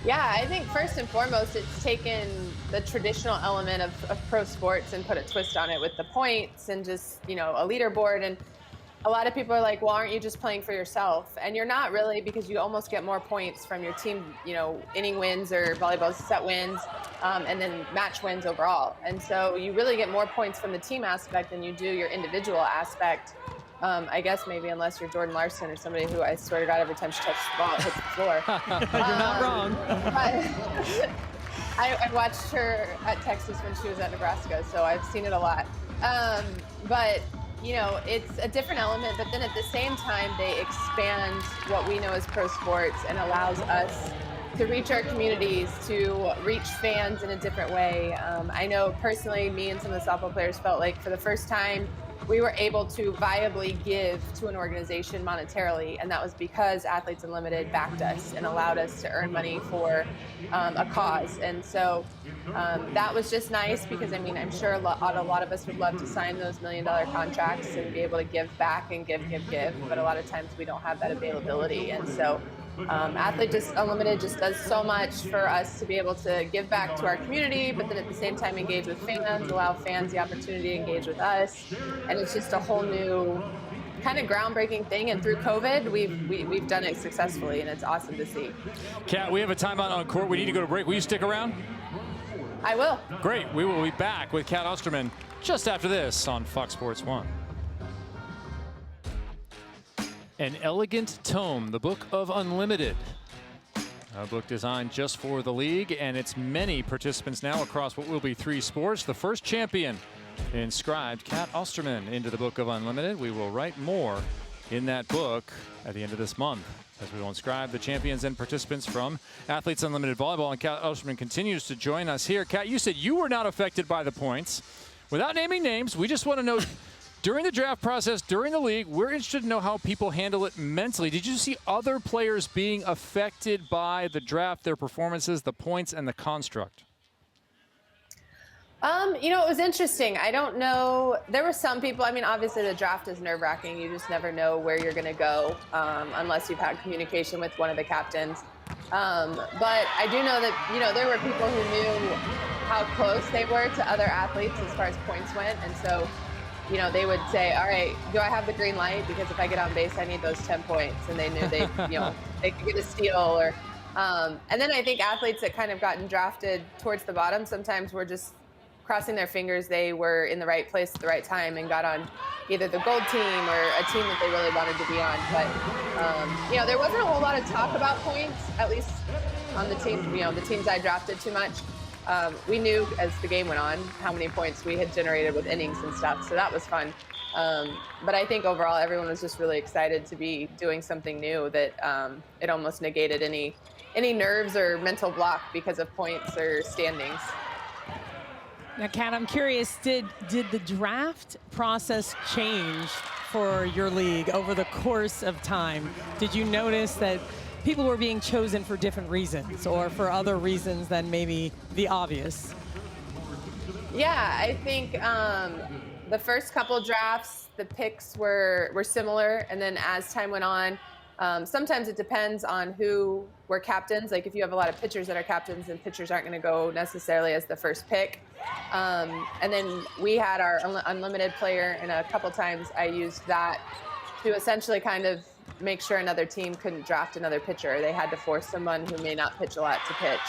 Yeah, I think first and foremost, it's taken the traditional element of pro sports and put a twist on it with the points and just, you know, a leaderboard. And a lot of people are like, well, aren't you just playing for yourself? And you're not really, because you almost get more points from your team, you know, inning wins or volleyball set wins, and then match wins overall. And so you really get more points from the team aspect than you do your individual aspect. I guess maybe unless you're Jordan Larson or somebody who, I swear to God, every time she touches the ball, it hits the floor. You're not wrong. But I watched her at Texas when she was at Nebraska, so I've seen it a lot. But you know, it's a different element, but then at the same time, they expand what we know as pro sports and allows us to reach our communities, to reach fans in a different way. I know personally, me and some of the softball players felt like for the first time, we were able to viably give to an organization monetarily, and that was because Athletes Unlimited backed us and allowed us to earn money for a cause. And so that was just nice because, I mean, I'm sure a lot of us would love to sign those $1 million contracts and be able to give back and give, but a lot of times we don't have that availability. And so Athletes Unlimited just does so much for us to be able to give back to our community, but then at the same time engage with fans, allow fans the opportunity to engage with us. And it's just a whole new kind of groundbreaking thing. And through COVID, we've done it successfully, and it's awesome to see. Kat, we have a timeout on court. We need to go to break. Will you stick around? I will. Great. We will be back with Kat Osterman just after this on Fox Sports 1. An Elegant Tome, the Book of Unlimited. A book designed just for the league and its many participants now across what will be 3 sports. The first champion inscribed Kat Osterman into the Book of Unlimited. We will write more in that book at the end of this month as we will inscribe the champions and participants from Athletes Unlimited Volleyball. And Kat Osterman continues to join us here. Kat, you said you were not affected by the points. Without naming names, we just want to know, during the draft process, during the league, we're interested to know how people handle it mentally. Did you see other players being affected by the draft, their performances, the points, and the construct? You know, it was interesting. I don't know. There were some people, I mean, obviously the draft is nerve-wracking. You just never know where you're going to go unless you've had communication with one of the captains. But I do know that, you know, there were people who knew how close they were to other athletes as far as points went. And so, you know, they would say, all right, do I have the green light? Because if I get on base, I need those 10 points. And they knew they, you know, they could get a steal or, and then I think athletes that kind of gotten drafted towards the bottom, sometimes were just crossing their fingers they were in the right place at the right time and got on either the gold team or a team that they really wanted to be on. But, you know, there wasn't a whole lot of talk about points, at least on the team, you know, the teams I drafted too much. We knew as the game went on how many points we had generated with innings and stuff, so that was fun. But I think overall everyone was just really excited to be doing something new that it almost negated any nerves or mental block because of points or standings. Now, Kat, I'm curious, did the draft process change for your league over the course of time? Did you notice that people were being chosen for different reasons or for other reasons than maybe the obvious? Yeah, I think the first couple drafts, the picks were similar, and then as time went on, sometimes it depends on who were captains. Like if you have a lot of pitchers that are captains, then pitchers aren't going to go necessarily as the first pick. And then we had our unlimited player, and a couple times I used that to essentially kind of make sure another team couldn't draft another pitcher. They had to force someone who may not pitch a lot to pitch.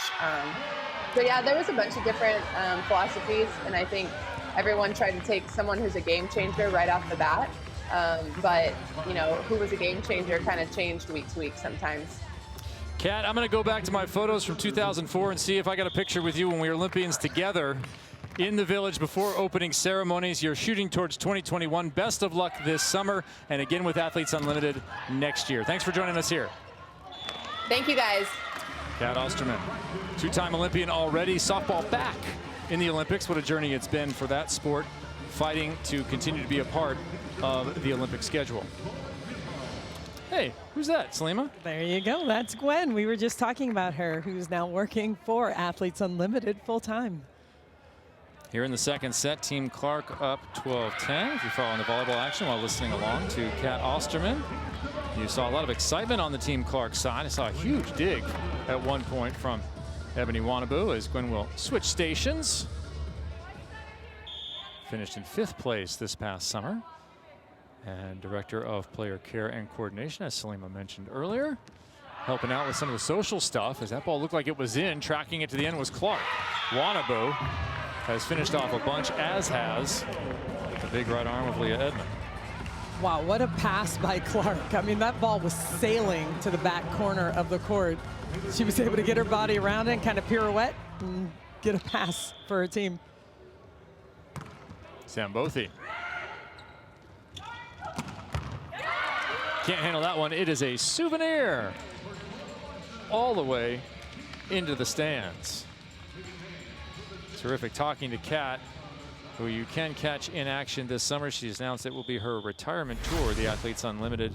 So yeah, there was a bunch of different philosophies, and I think everyone tried to take someone who's a game changer right off the bat. But, you know, who was a game changer kind of changed week to week sometimes. Kat, I'm going to go back to my photos from 2004 and see if I got a picture with you when we were Olympians together in the Village before opening ceremonies. You're shooting towards 2021. Best of luck this summer, and again with Athletes Unlimited next year. Thanks for joining us here. Thank you, guys. Kat Osterman, two-time Olympian already, softball back in the Olympics. What a journey it's been for that sport, fighting to continue to be a part of the Olympic schedule. Hey, who's that, Salima? There you go. That's Gwen. We were just talking about her, who's now working for Athletes Unlimited full-time. Here in the second set, Team Clark up 12-10. If you're following the volleyball action while listening along to Kat Osterman, you saw a lot of excitement on the Team Clark side. I saw a huge dig at one point from Ebony Wanabu as Gwen will switch stations. Finished in 5th place this past summer. And Director of Player Care and Coordination, as Salima mentioned earlier, helping out with some of the social stuff as that ball looked like it was in. Tracking it to the end was Clark. Wanabu has finished off a bunch, as has the big right arm of Leah Edmond. Wow, what a pass by Clark. I mean, that ball was sailing to the back corner of the court. She was able to get her body around it and kind of pirouette and get a pass for her team. Sambothi. Can't handle that one. It is a souvenir all the way into the stands. Terrific talking to Kat, who you can catch in action this summer. She's announced it will be her retirement tour, the Athletes Unlimited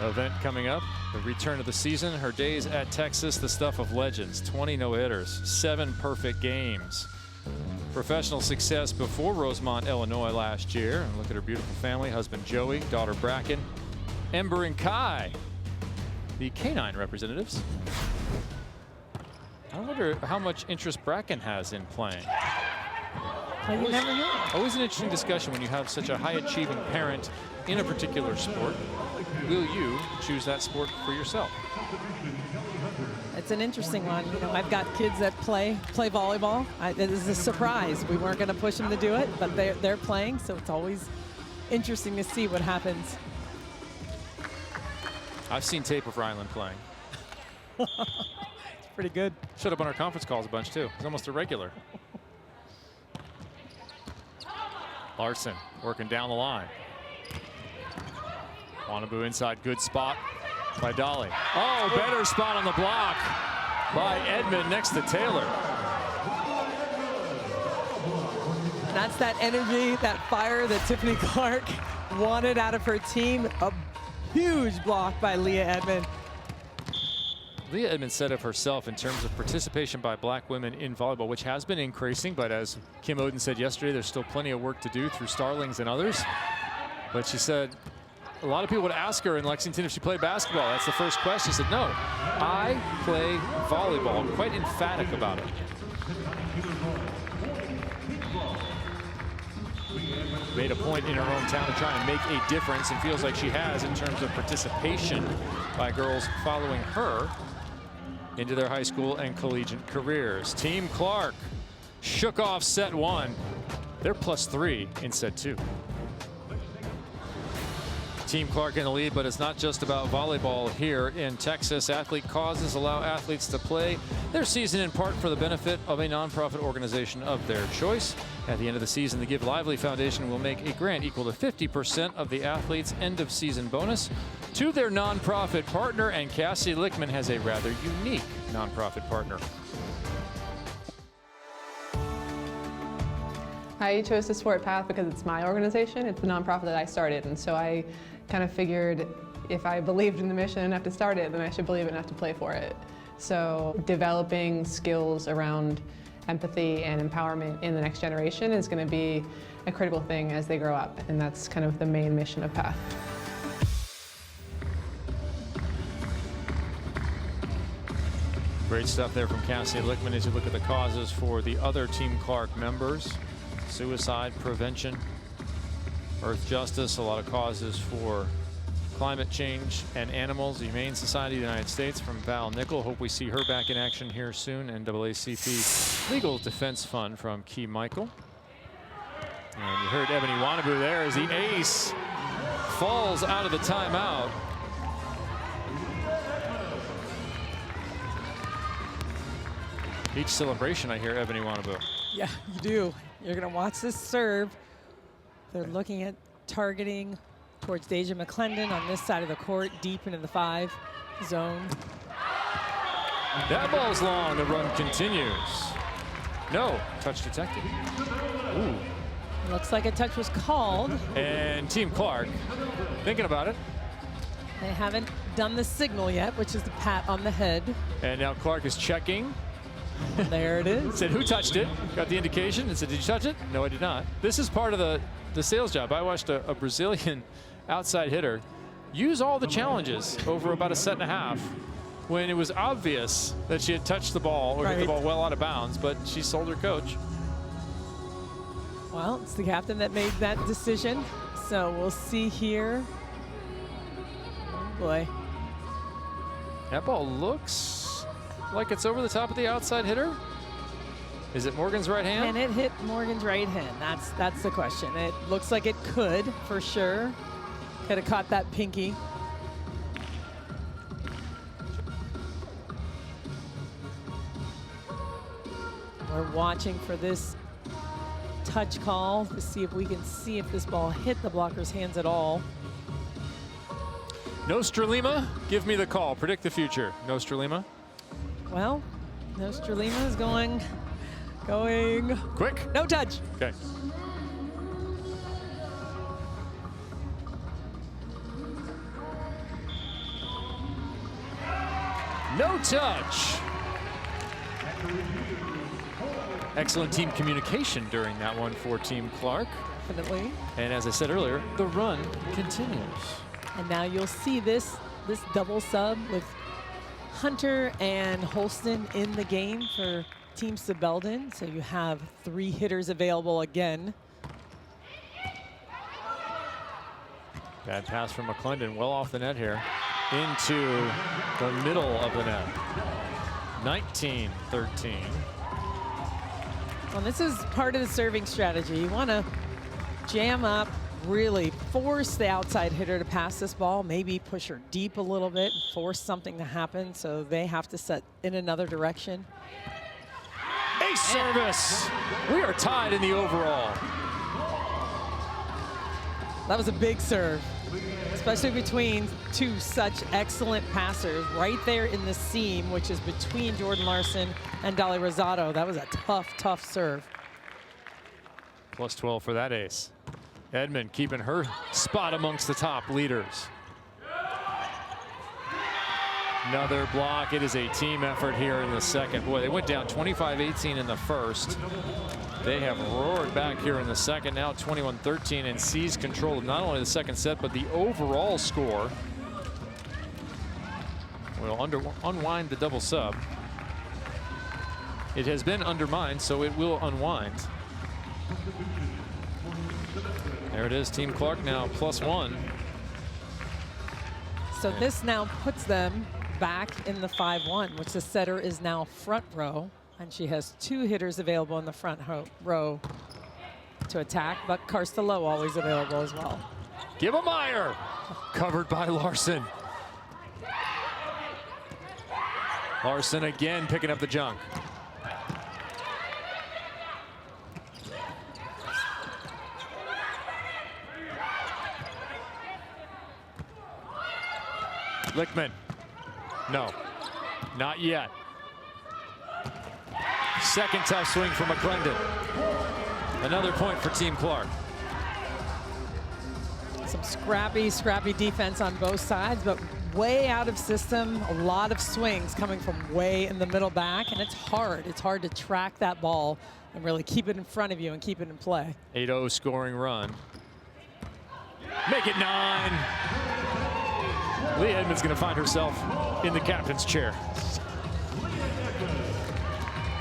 event coming up. The return of the season, her days at Texas, the stuff of legends. 20 no-hitters, 7 perfect games. Professional success before Rosemont, Illinois last year. And look at her beautiful family, husband Joey, daughter Bracken, Ember and Kai, the canine representatives. I wonder how much interest Bracken has in playing. Well, you never know. Always an interesting discussion when you have such a high-achieving parent in a particular sport. Will you choose that sport for yourself? It's an interesting one. You know, I've got kids that play volleyball. It is a surprise. We weren't going to push them to do it, but they're playing, so it's always interesting to see what happens. I've seen tape of Ryland playing. It's pretty good. Showed up on our conference calls a bunch too. He's almost a regular. Larson working down the line. Wanabu inside, good spot by Dolly. Oh, better spot on the block by Edmond next to Taylor. That's that energy, that fire that Tiffany Clark wanted out of her team. A huge block by Leah Edmond. Leah Edmond said of herself in terms of participation by black women in volleyball, which has been increasing, but as Kim Oden said yesterday, there's still plenty of work to do through Starlings and others. But she said a lot of people would ask her in Lexington if she played basketball. That's the first question. She said, no, I play volleyball. Quite emphatic about it. Made a point in her hometown to try and make a difference, and feels like she has in terms of participation by girls following her into their high school and collegiate careers. Team Clark shook off set 1. They're +3 in set 2. Team Clark in the lead, but it's not just about volleyball here in Texas. Athlete causes allow athletes to play their season in part for the benefit of a nonprofit organization of their choice. At the end of the season, the Give Lively Foundation will make a grant equal to 50% of the athlete's end of season bonus to their nonprofit partner, and Cassie Lichtman has a rather unique nonprofit partner. I chose the Sport Path because it's my organization. It's the nonprofit that I started, and so I kind of figured if I believed in the mission enough to start it, then I should believe enough to play for it. So developing skills around empathy and empowerment in the next generation is going to be a critical thing as they grow up, and that's kind of the main mission of PATH. Great stuff there from Cassie Lichtman as you look at the causes for the other Team Clark members. Suicide prevention, earth justice, a lot of causes for climate change and animals. The Humane Society of the United States from Val Nickel. Hope we see her back in action here soon. NAACP Legal Defense Fund from Key Michael. And you heard Ebony Wanabu there as the ace falls out of the timeout. Each celebration I hear Ebony Wanabu. Yeah, you do. You're going to watch this serve. They're looking at targeting towards Deja McClendon on this side of the court, deep into the 5 zone. That ball's long. The run continues. No, touch detected. Ooh. Looks like a touch was called. And Team Clark thinking about it. They haven't done the signal yet, which is the pat on the head. And now Clark is checking. There it is. Said, who touched it? Got the indication and said, did you touch it? No, I did not. This is part of the sales job. I watched a Brazilian outside hitter use all the challenges over about a set and a half when it was obvious that she had touched the ball or hit the ball well out of bounds, but she sold her coach. Well, it's the captain that made that decision. So we'll see here. Oh boy. That ball looks like it's over the top of the outside hitter. Is it Morgan's right hand? Can it hit Morgan's right hand? That's the question. It looks like it could, for sure. Could have caught that pinky. We're watching for this touch call to see if we can see if this ball hit the blocker's hands at all. Nostralima, give me the call. Predict the future. Nostralima. Well, Nostralima is going quick. No touch. Okay. No touch. Excellent team communication during that one for Team Clark. Definitely. And as I said earlier, the run continues. And now you'll see this double sub with Hunter and Holston in the game for Team Sebeldon. So you have 3 hitters available again. Bad pass from McClendon, well off the net here. Into the middle of the net. 19-13. Well, this is part of the serving strategy. You want to jam up, really force the outside hitter to pass this ball, maybe push her deep a little bit and force something to happen so they have to set in another direction. Ace service. We are tied in the overall. That was a big serve, especially between 2 such excellent passers right there in the seam, which is between Jordan Larson and Dolly Rosado. That was a tough, tough serve. Plus 12 for that ace. Edmond keeping her spot amongst the top leaders. Another block. It is a team effort here in the second. Boy, they went down 25-18 in the first. They have roared back here in the second, now 21-13, and seized control of not only the second set, but the overall score. We'll unwind the double sub. It has been undermined, so it will unwind. There it is, Team Clark now +1. So this now puts them back in the 5-1, which the setter is now front row. And she has 2 hitters available in the front row to attack, but Karstelo always available as well. Give a Meyer. Covered by Larson. Larson again picking up the junk. Lichtman. No, not yet. Second tough swing for McClendon. Another point for Team Clark. Some scrappy defense on both sides, but way out of system. A lot of swings coming from way in the middle back, and it's hard. It's hard to track that ball and really keep it in front of you and keep it in play. 8-0 scoring run. Make it 9. Leah Edmonds going to find herself in the captain's chair.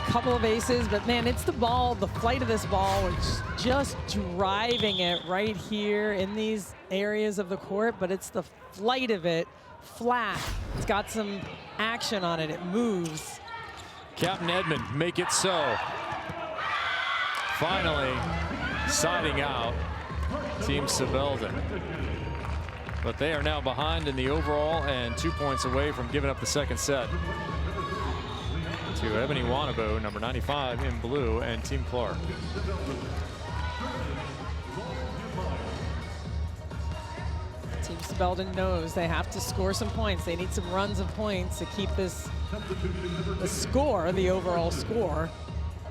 Couple of aces, but man, it's the ball, the flight of this ball, which just driving it right here in these areas of the court, but it's the flight of it, flat. It's got some action on it, it moves. Captain Edmond, make it so. Finally, siding out Team Sebeldon. But they are now behind in the overall and 2 points away from giving up the second set to Ebony Wanabo, number 95 in blue, and Team Clark. Team Sebeldon knows they have to score some points. They need some runs of points to keep this, the score, the overall score.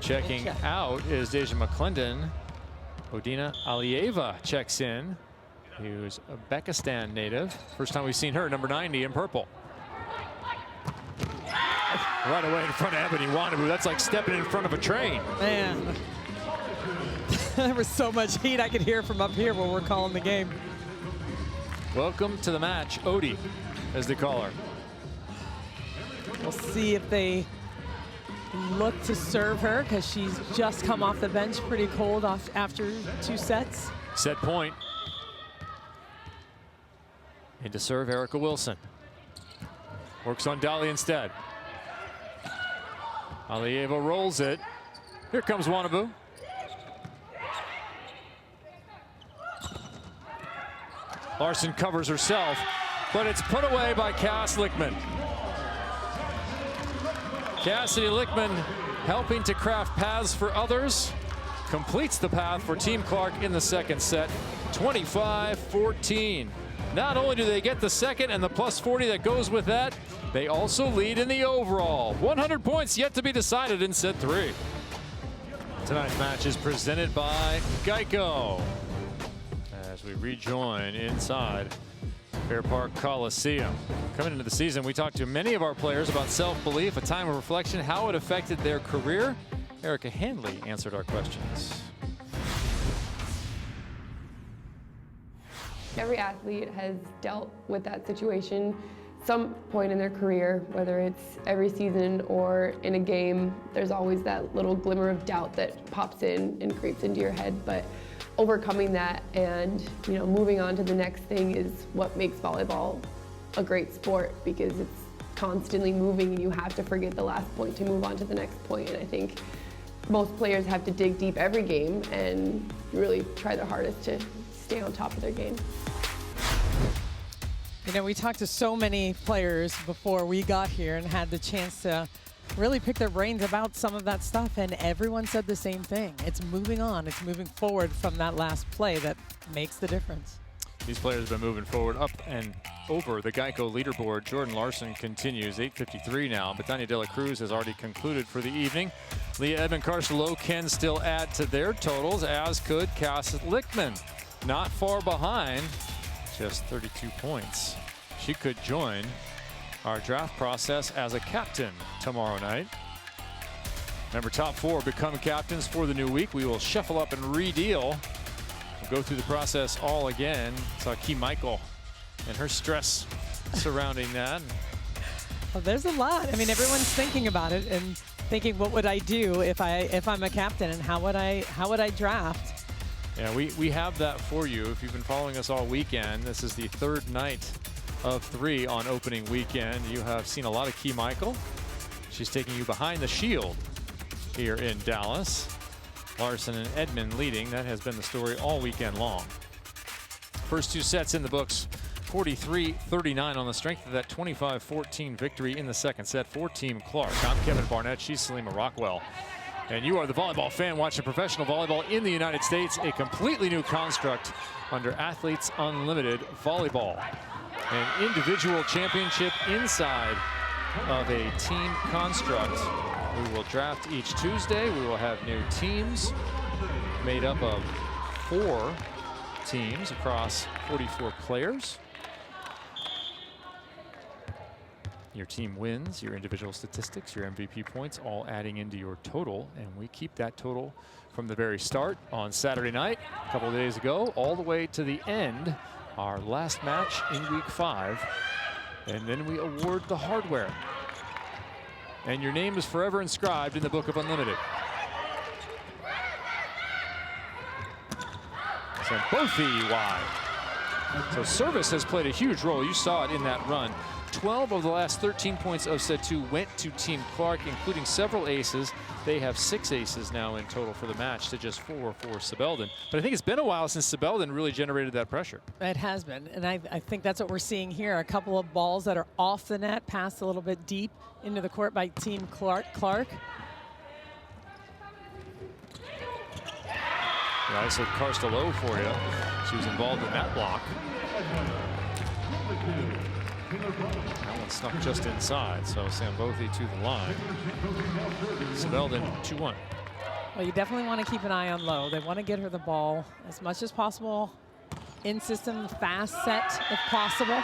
Checking out is Deja McClendon. Odina Alieva checks in, who's a Uzbekistan native. First time we've seen her, number 90 in purple. Right away in front of Ebony Wanabo. That's like stepping in front of a train. Man, there was so much heat I could hear from up here when we're calling the game. Welcome to the match, Odie, as they call her. We'll see if they look to serve her, because she's just come off the bench pretty cold after 2 sets. Set point. And to serve, Erica Wilson. Works on Dolly instead. Alieva rolls it. Here comes Wanabo. Larson covers herself, but it's put away by Cass Lichtman. Cassidy Lichtman helping to craft paths for others. Completes the path for Team Clark in the second set, 25-14. Not only do they get the second and the plus 40 that goes with that, they also lead in the overall. 100 points yet to be decided in set 3. Tonight's match is presented by Geico. As we rejoin inside Fair Park Coliseum. Coming into the season, we talked to many of our players about self-belief, a time of reflection, how it affected their career. Erica Handley answered our questions. Every athlete has dealt with that situation some point in their career, whether it's every season or in a game. There's always that little glimmer of doubt that pops in and creeps into your head, but overcoming that and moving on to the next thing is what makes volleyball a great sport, because it's constantly moving and you have to forget the last point to move on to the next point. And I think most players have to dig deep every game and really try their hardest to stay on top of their game. We talked to so many players before we got here and had the chance to really pick their brains about some of that stuff, and everyone said the same thing. It's moving on, it's moving forward from that last play that makes the difference. These players have been moving forward up and over the Geico leaderboard. Jordan Larson continues, 8:53 now. Betania De La Cruz has already concluded for the evening. Leah Edmond Carcelo can still add to their totals, as could Cass Lichtman. Not far behind, just 32 points. She could join our draft process as a captain tomorrow night. Remember, top 4 become captains for the new week. We will shuffle up and redeal. We'll go through the process all again. Saw Key Michael and her stress surrounding that. Well, there's a lot. I mean, everyone's thinking about it and thinking, what would I do if I'm a captain, and how would I draft? Yeah, we have that for you. If you've been following us all weekend, this is the 3rd night of 3 on opening weekend. You have seen a lot of Key Michael. She's taking you behind the shield here in Dallas. Larson and Edmond leading. That has been the story all weekend long. First 2 sets in the books, 43-39 on the strength of that 25-14 victory in the second set for Team Clark. I'm Kevin Barnett. She's Salima Rockwell. And you are the volleyball fan watching professional volleyball in the United States, a completely new construct under Athletes Unlimited Volleyball. An individual championship inside of a team construct. We will draft each Tuesday. We will have new teams made up of 4 teams across 44 players. Your team wins, your individual statistics, your MVP points, all adding into your total. And we keep that total from the very start on Saturday night, a couple of days ago, all the way to the end, our last match in week 5. And then we award the hardware. And your name is forever inscribed in the Book of Unlimited. Sent both wide. So service has played a huge role. You saw it in that run. 12 of the last 13 points of set 2 went to Team Clark, including several aces. They have 6 aces now in total for the match to just 4 for Sebeldon. But I think it's been a while since Sebeldon really generated that pressure. It has been, and I think that's what we're seeing here. A couple of balls that are off the net, passed a little bit deep into the court by Team Clark. Right, so Carstelo for you. She was involved in that block. That one snuck just inside, so Sambothi to the line. Sebeldon 2-1. Well, you definitely want to keep an eye on low. They want to get her the ball as much as possible. In system, fast set if possible.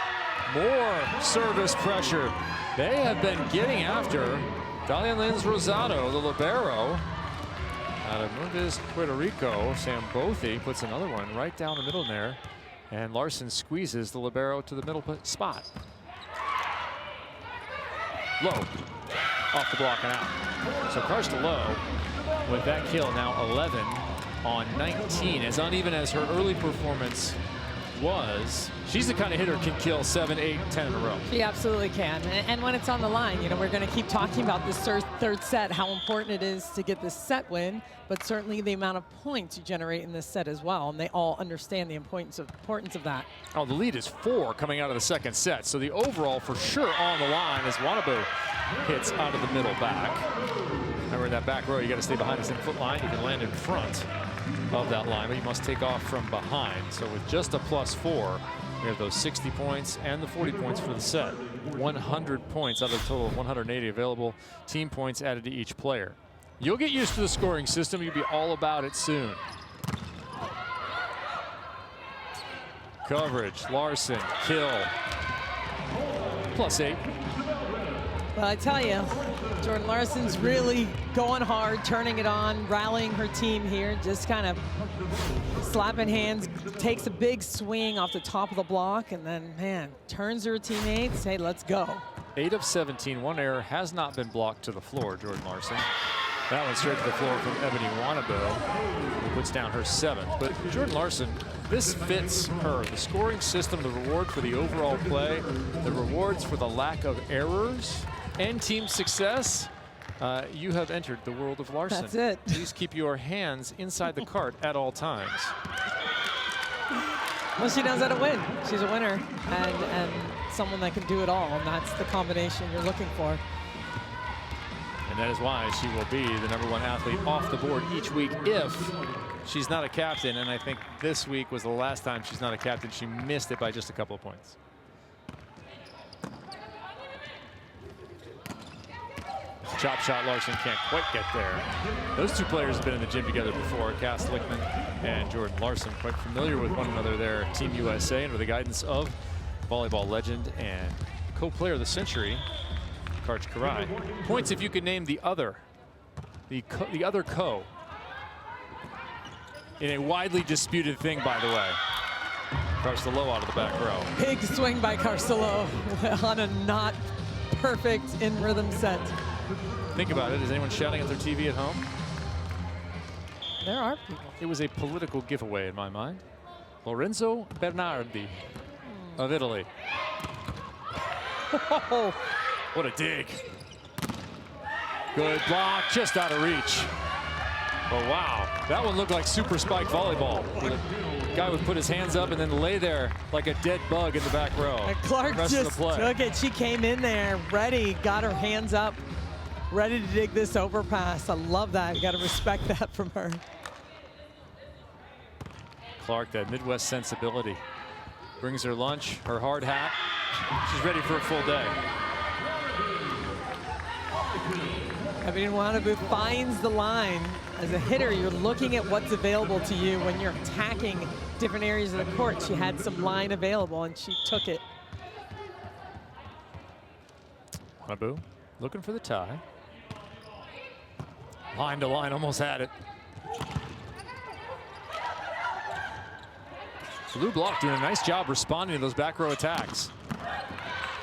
More service pressure. They have been getting after Dalia Lins Rosado, the libero. Out of Mundis, Puerto Rico, Sambothi puts another one right down the middle there. And Larson squeezes the libero to the middle spot. Low, off the block and out. So Carstelo, with that kill, now 11 on 19. As uneven as her early performance was, she's the kind of hitter who can kill 7, 8, 10 in a row. She absolutely can. And when it's on the line, you know, we're going to keep talking about this third set, how important it is to get this set win, but certainly the amount of points you generate in this set as well. And they all understand the importance of that. Oh, the lead is 4 coming out of the second set. So the overall for sure on the line as Wanabo hits out of the middle back. Remember, in that back row, you got to stay behind the 7-foot line. You can land in front of that line, but you must take off from behind. So with just a +4, we have those 60 points and the 40 points for the set. 100 points out of a total of 180 available. Team points added to each player. You'll get used to the scoring system. You'll be all about it soon. Coverage, Larson, kill. +8. Well, I tell you, Jordan Larson's really going hard, turning it on, rallying her team here, just kind of slapping hands, takes a big swing off the top of the block, and then, man, turns her teammates, hey, let's go. 8 of 17, 1 error, has not been blocked to the floor, Jordan Larson. That one straight to the floor from Ebony Wanabo, who puts down her 7th. But Jordan Larson, this fits her. The scoring system, the reward for the overall play, the rewards for the lack of errors and team success. You have entered the world of Larson. That's it. Please keep your hands inside the cart at all times. Well, she knows how to win. She's a winner and someone that can do it all, and that's the combination you're looking for. And that is why she will be the #1 athlete off the board each week if she's not a captain. And I think this week was the last time she's not a captain. She missed it by just a couple of points. Chop shot, Larson can't quite get there. Those two players have been in the gym together before. Cass Lichtman and Jordan Larson, quite familiar with one another there. Team USA under the guidance of volleyball legend and co-player of the century, Karch Karai. Points if you could name the other co. In a widely disputed thing, by the way. Carstelo out of the back row. Big swing by Carstelo on a not perfect in rhythm set. Think about it. Is anyone shouting at their TV at home? There are people. It was a political giveaway in my mind. Lorenzo Bernardi of Italy. Oh, what a dig. Good block, just out of reach. Oh, wow. That one looked like super spike volleyball. The guy would put his hands up and then lay there like a dead bug in the back row. And Clark just took it. She came in there ready, got her hands up, ready to dig this overpass. I love that. You got to respect that from her. Clark, that Midwest sensibility. Brings her lunch, her hard hat. She's ready for a full day. I mean, Wanabu finds the line. As a hitter, you're looking at what's available to you when you're attacking different areas of the court. She had some line available, and she took it. Wanabu looking for the tie. Line to line, almost had it. Blue block doing a nice job responding to those back row attacks.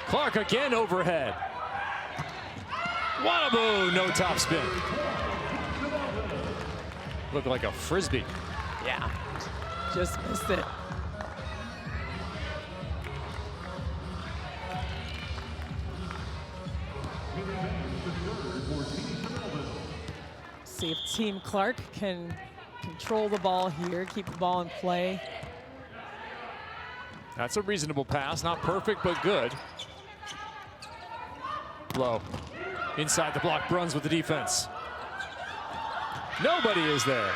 Clark again overhead. Wanabu, no top spin. Looked like a frisbee. Yeah, just missed it. See if Team Clark can control the ball here, keep the ball in play. That's a reasonable pass, not perfect, but good. Low. Inside the block, Bruns with the defense. Nobody is there.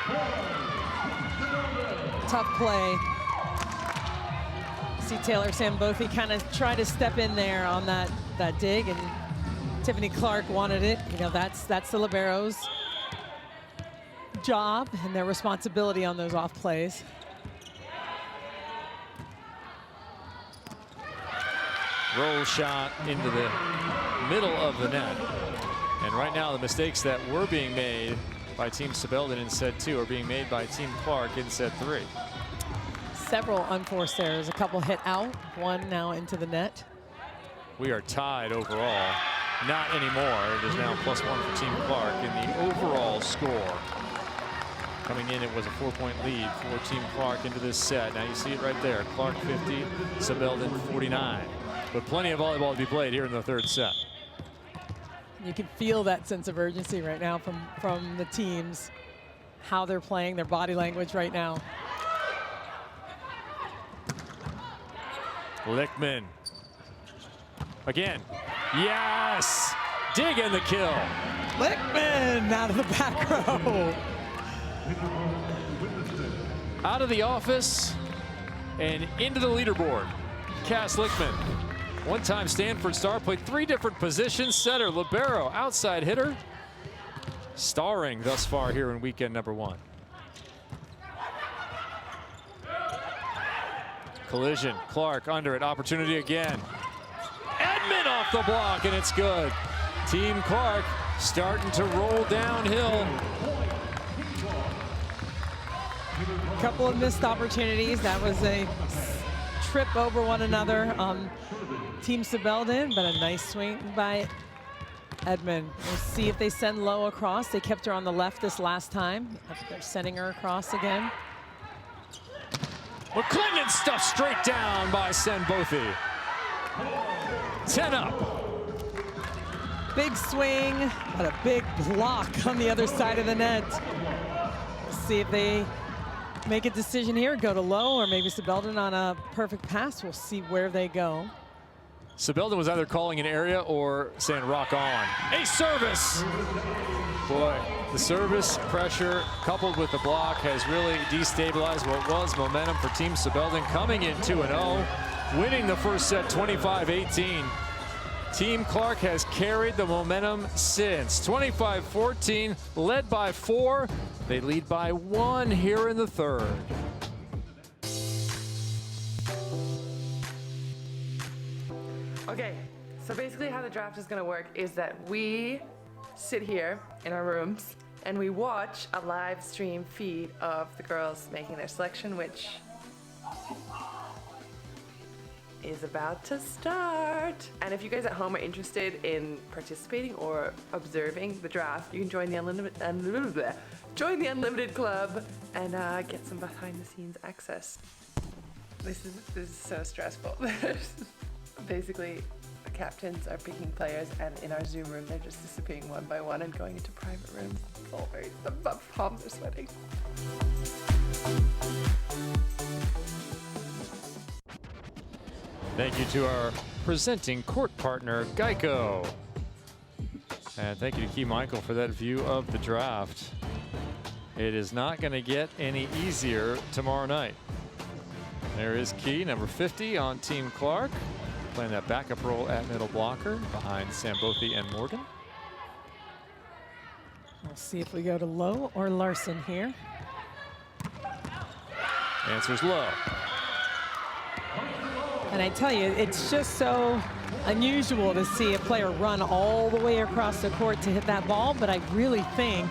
Tough play. See Taylor Sambothi kind of try to step in there on that dig, and Tiffany Clark wanted it. You know, that's the libero's job and their responsibility on those off plays. Roll shot into the middle of the net. And right now the mistakes that were being made by Team Sebeldon in set 2 are being made by Team Clark in set 3. Several unforced errors, a couple hit out, one now into the net. We are tied overall. Not anymore. It is now +1 for Team Clark in the overall score. Coming in, it was a 4-point lead for Team Clark into this set. Now you see it right there. Clark 50, Sebeldon 49. But plenty of volleyball to be played here in the third set. You can feel that sense of urgency right now from the teams, how they're playing, their body language right now. Lichtman. Again. Yes! Dig in the kill. Lichtman out of the back row. Out of the office and into the leaderboard. Cass Lichtman. One-time Stanford star, played 3 different positions: setter, libero, outside hitter. Starring thus far here in weekend number 1. Collision, Clark under it, opportunity again. Edmond off the block, and it's good. Team Clark starting to roll downhill. A couple of missed opportunities. That was a trip over one another on Team Sebeldon, but a nice swing by Edmond. We'll see if they send low across. They kept her on the left this last time. They're sending her across again. McClendon stuffed straight down by Sambothi. 10 up. Big swing, but a big block on the other side of the net. We'll see if they make a decision here, go to low, or maybe Sebeldon on a perfect pass. We'll see where they go. Sebeldon was either calling an area or saying rock on. A service! Boy, the service pressure coupled with the block has really destabilized what was momentum for Team Sebeldon, coming in 2-0, winning the first set 25-18. Team Clark has carried the momentum since. 25-14, led by 4. They lead by 1 here in the third. Okay, so basically how the draft is gonna work is that we sit here in our rooms and we watch a live stream feed of the girls making their selection, which is about to start. And if you guys at home are interested in participating or observing the draft, you can join the Unlimited Club and get some behind the scenes access. This is so stressful. Basically, the captains are picking players, and in our Zoom room, they're just disappearing one by one and going into private rooms. It's all very, the palms are sweating. Thank you to our presenting court partner, Geico. And thank you to Key Michael for that view of the draft. It is not going to get any easier tomorrow night. There is Key, number 50 on Team Clark, playing that backup role at middle blocker behind Sambothi and Morgan. See if we go to Lowe or Larson here. Answer's Lowe. And I tell you, it's just so unusual to see a player run all the way across the court to hit that ball, but I really think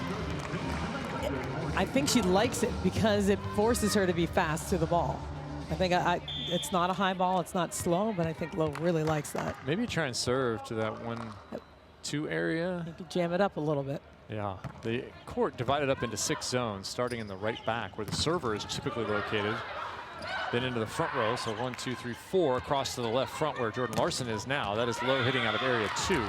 she likes it because it forces her to be fast to the ball. I think it's not a high ball, it's not slow, but I think Lowe really likes that. Maybe try and serve to that 1-2 area. You could jam it up a little bit. Yeah, the court divided up into 6 zones, starting in the right back where the server is typically located. Then into the front row, so 1, 2, 3, 4 across to the left front where Jordan Larson is now. That is Lowe hitting out of area 2.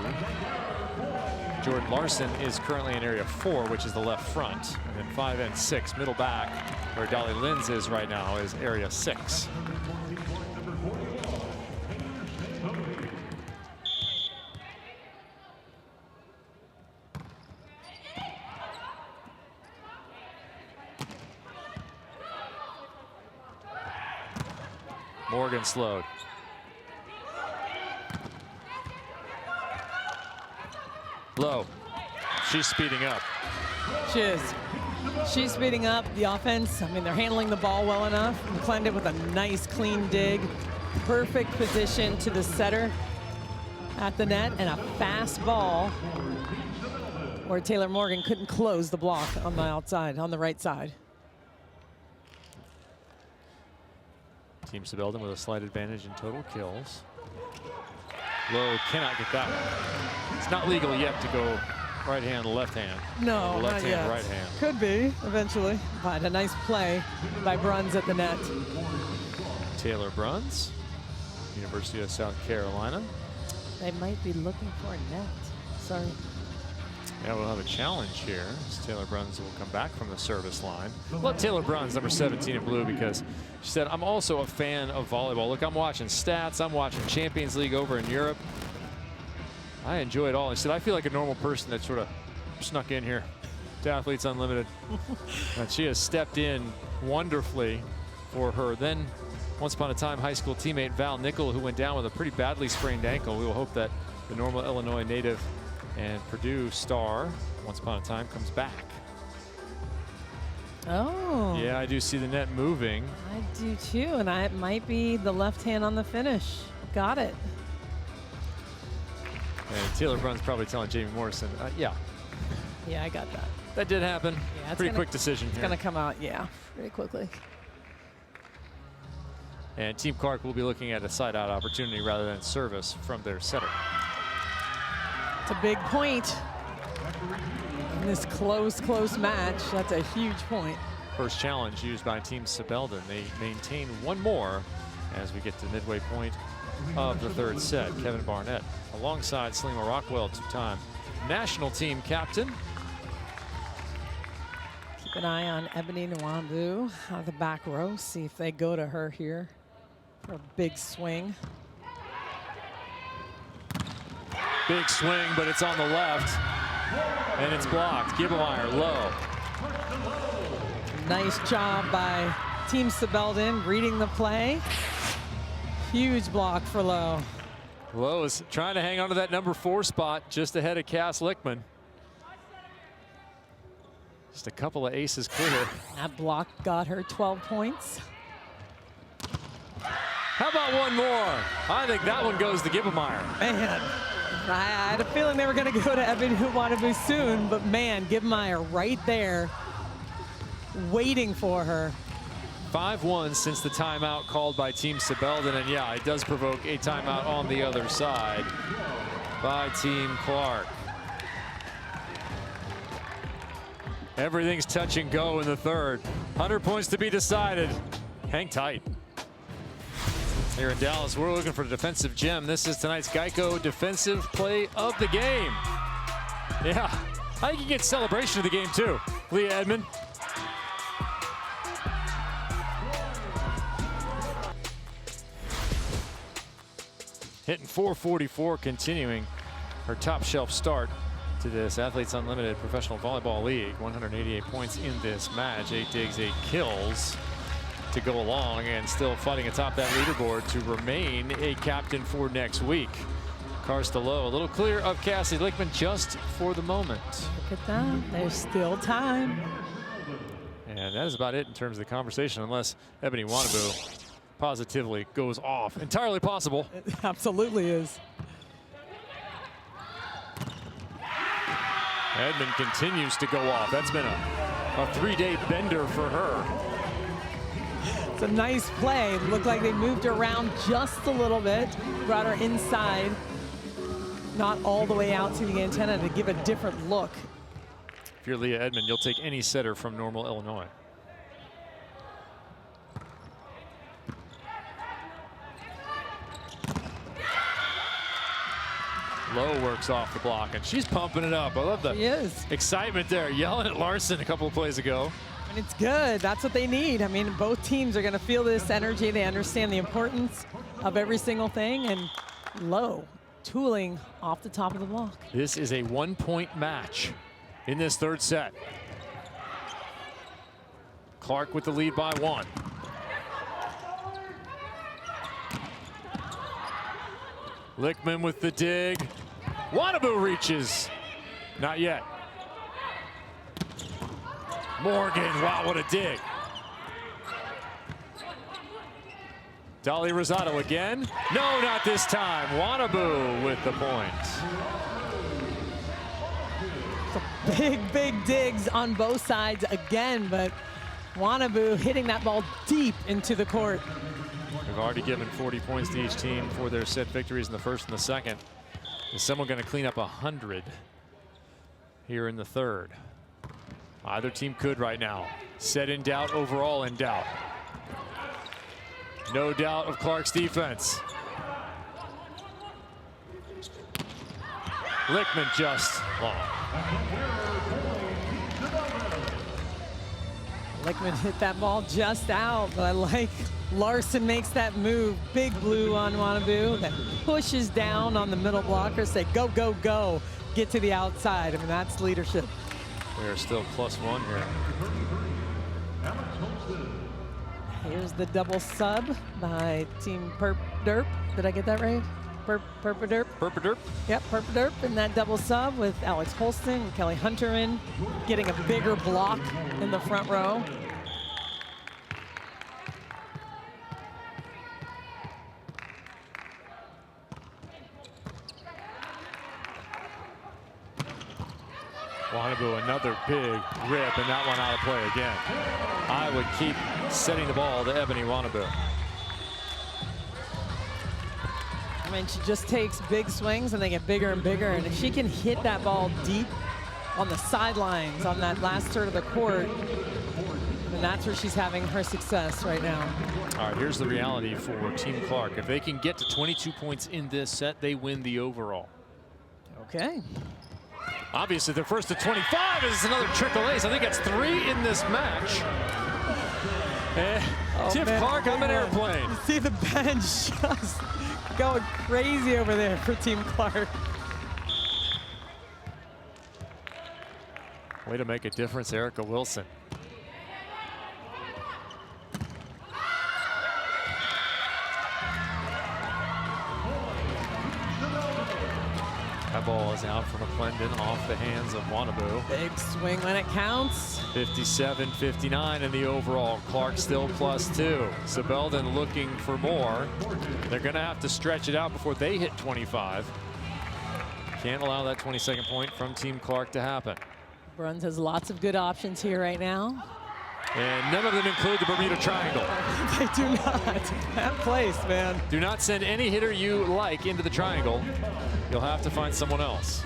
Jordan Larson is currently in area 4, which is the left front. And then 5 and 6, middle back, where Dolly Linz is right now, is area 6. Morgan slowed. Lowe. She's speeding up. She is. She's speeding up the offense. I mean, they're handling the ball well enough. McClendon with a nice clean dig. Perfect position to the setter at the net, and a fast ball where Taylor Morgan couldn't close the block on the outside, on the right side. Team Sebeldon with a slight advantage in total kills. Lowe cannot get that one. It's not legal yet to go right hand, left hand. No, left not yet. hand, right hand. Could be eventually, but a nice play by Bruns at the net. Taylor Bruns, University of South Carolina. They might be looking for a net. Sorry. Yeah, we'll have a challenge here as Taylor Bruns will come back from the service line. Love Taylor Bruns, number 17 in blue, because she said, I'm also a fan of volleyball. Look, I'm watching stats. I'm watching Champions League over in Europe. I enjoy it all. And she said, I feel like a normal person that sort of snuck in here to Athletes Unlimited. And she has stepped in wonderfully for her then once upon a time high school teammate Val Nickel, who went down with a pretty badly sprained ankle. We will hope that the Normal, Illinois native and Purdue star, once upon a time, comes back. Oh. Yeah, I do see the net moving. I do too, and it might be the left hand on the finish. Got it. And Taylor Bruns probably telling Jamie Morrison, yeah. Yeah, I got that. That did happen. Yeah, pretty quick decision here. It's going to come out, yeah, pretty quickly. And Team Clark will be looking at a side-out opportunity rather than service from their setter. It's a big point in this close match. That's a huge point. First challenge used by Team Sebeldon. They maintain one more as we get to the midway point of the third set. Kevin Barnett alongside Salima Rockwell, two-time national team captain. Keep an eye on Ebony Nwambu out of the back row. See if they go to her here for a big swing. Big swing, but it's on the left, and it's blocked. Gibbemeyer low. Nice job by Team Sebeldon reading the play. Huge block for Lowe. Lowe is trying to hang on to that number 4 spot just ahead of Cass Lichtman. Just a couple of aces clear. That block got her 12 points. How about one more? I think that one goes to Gibbemeyer. Man, I had a feeling they were going to go to Ebony Nwambu soon, but man, Gibbemeyer right there waiting for her. 5-1 since the timeout called by Team Sebeldon, and yeah, it does provoke a timeout on the other side by Team Clark. Everything's touch and go in the third. 100 points to be decided. Hang tight. Here in Dallas, we're looking for a defensive gem. This is tonight's Geico defensive play of the game. Yeah, I think you get celebration of the game too, Leah Edmond. Hitting 444, continuing her top shelf start to this Athletes Unlimited Professional Volleyball League. 188 points in this match, 8 digs, 8 kills to go along, and still fighting atop that leaderboard to remain a captain for next week. Karsta low, a little clear of Cassie Lichtman just for the moment. Look at that. There's still time. And that is about it in terms of the conversation, unless Ebony Wanabu positively goes off. Entirely possible. It absolutely is. Edmond continues to go off. That's been a 3-day bender for her. It's a nice play. It looked like they moved her around just a little bit, brought her inside, not all the way out to the antenna to give a different look. If you're Leah Edmond, you'll take any setter from Normal, Illinois. Low works off the block, and she's pumping it up. I love the excitement there, yelling at Larson a couple of plays ago. And it's good. That's what they need. I mean, both teams are going to feel this energy. They understand the importance of every single thing. And Low tooling off the top of the block. This is a 1-point match in this third set. Clark with the lead by 1. Lichtman with the dig. Wanabu reaches. Not yet. Morgan, wow, what a dig. Dolly Rosado again. No, not this time. Wanabu with the point. Big digs on both sides again, but Wanabu hitting that ball deep into the court. We've already given 40 points to each team for their set victories in the first and the second. Is someone going to clean up 100 here in the third? Either team could right now. Set in doubt, overall in doubt. No doubt of Clark's defense. Lichtman just long. Lichtman hit that ball just out, but I like Larson makes that move. Big blue on Wanabu that pushes down on the middle blocker. Say, go, go, go. Get to the outside. I mean, that's leadership. They're still +1 here. Here's the double sub by Team Perp Derp. Did I get that right? Perp-a-derp? Perp-a-derp? Yep, Perp-a-derp in that double sub with Alex Holston and Kelly Hunter in, getting a bigger block in the front row. Wanabu, another big rip, and that one out of play again. I would keep setting the ball to Ebony Wanabu. I mean, she just takes big swings and they get bigger and bigger. And if she can hit that ball deep on the sidelines on that last third of the court, then that's where she's having her success right now. All right, here's the reality for Team Clark. If they can get to 22 points in this set, they win the overall. Okay. Obviously, their first to 25 is another triple ace. I think that's 3 in this match. Tiff Clark on an airplane. You see the bench just going crazy over there for Team Clark. Way to make a difference, Erica Wilson. That ball is out from McClendon off the hands of Wanabu. Big swing when it counts. 57-59 in the overall. Clark still +2. Sebeldon looking for more. They're going to have to stretch it out before they hit 25. Can't allow that 22nd point from Team Clark to happen. Bruns has lots of good options here right now. And none of them include the Bermuda Triangle. They do not. That place, man. Do not send any hitter you like into the triangle. You'll have to find someone else.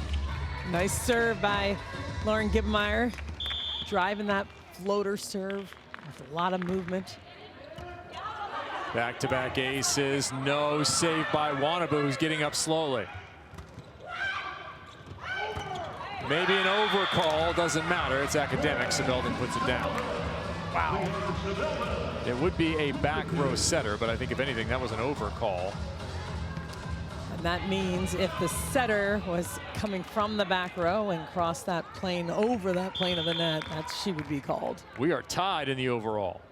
Nice serve by Lauren Gibmeyer. Driving that floater serve with a lot of movement. Back-to-back aces. No save by Wanabu, who's getting up slowly. Maybe an overcall, doesn't matter. It's academic. Sebeldon puts it down. Wow. It would be a back row setter, but I think if anything, that was an overcall. And that means if the setter was coming from the back row and crossed that plane over that plane of the net, that she would be called. We are tied in the overall.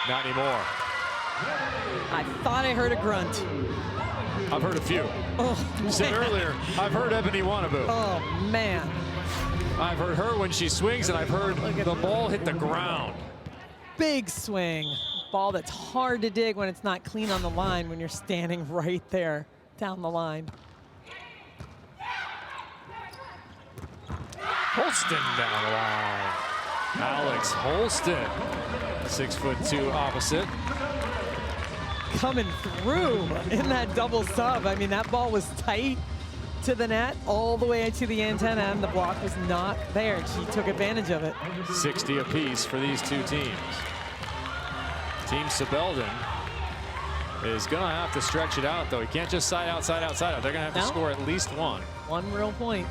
Not anymore. I thought I heard a grunt. I've heard a few. Oh, You said earlier, I've heard Ebony Wannabu. Oh, man. I've heard her when she swings, and I've heard the ball hit the ground. Big swing. Ball that's hard to dig when it's not clean on the line when you're standing right there down the line. Holston down the line. Alex Holston, 6'2" opposite. Coming through in that double sub. I mean, that ball was tight to the net all the way to the antenna, and the block was not there. She took advantage of it. 60 apiece for these two teams. Team Sebeldon is going to have to stretch it out, though. He can't just side out, side out, side out. They're going to have to score at least one. One real point.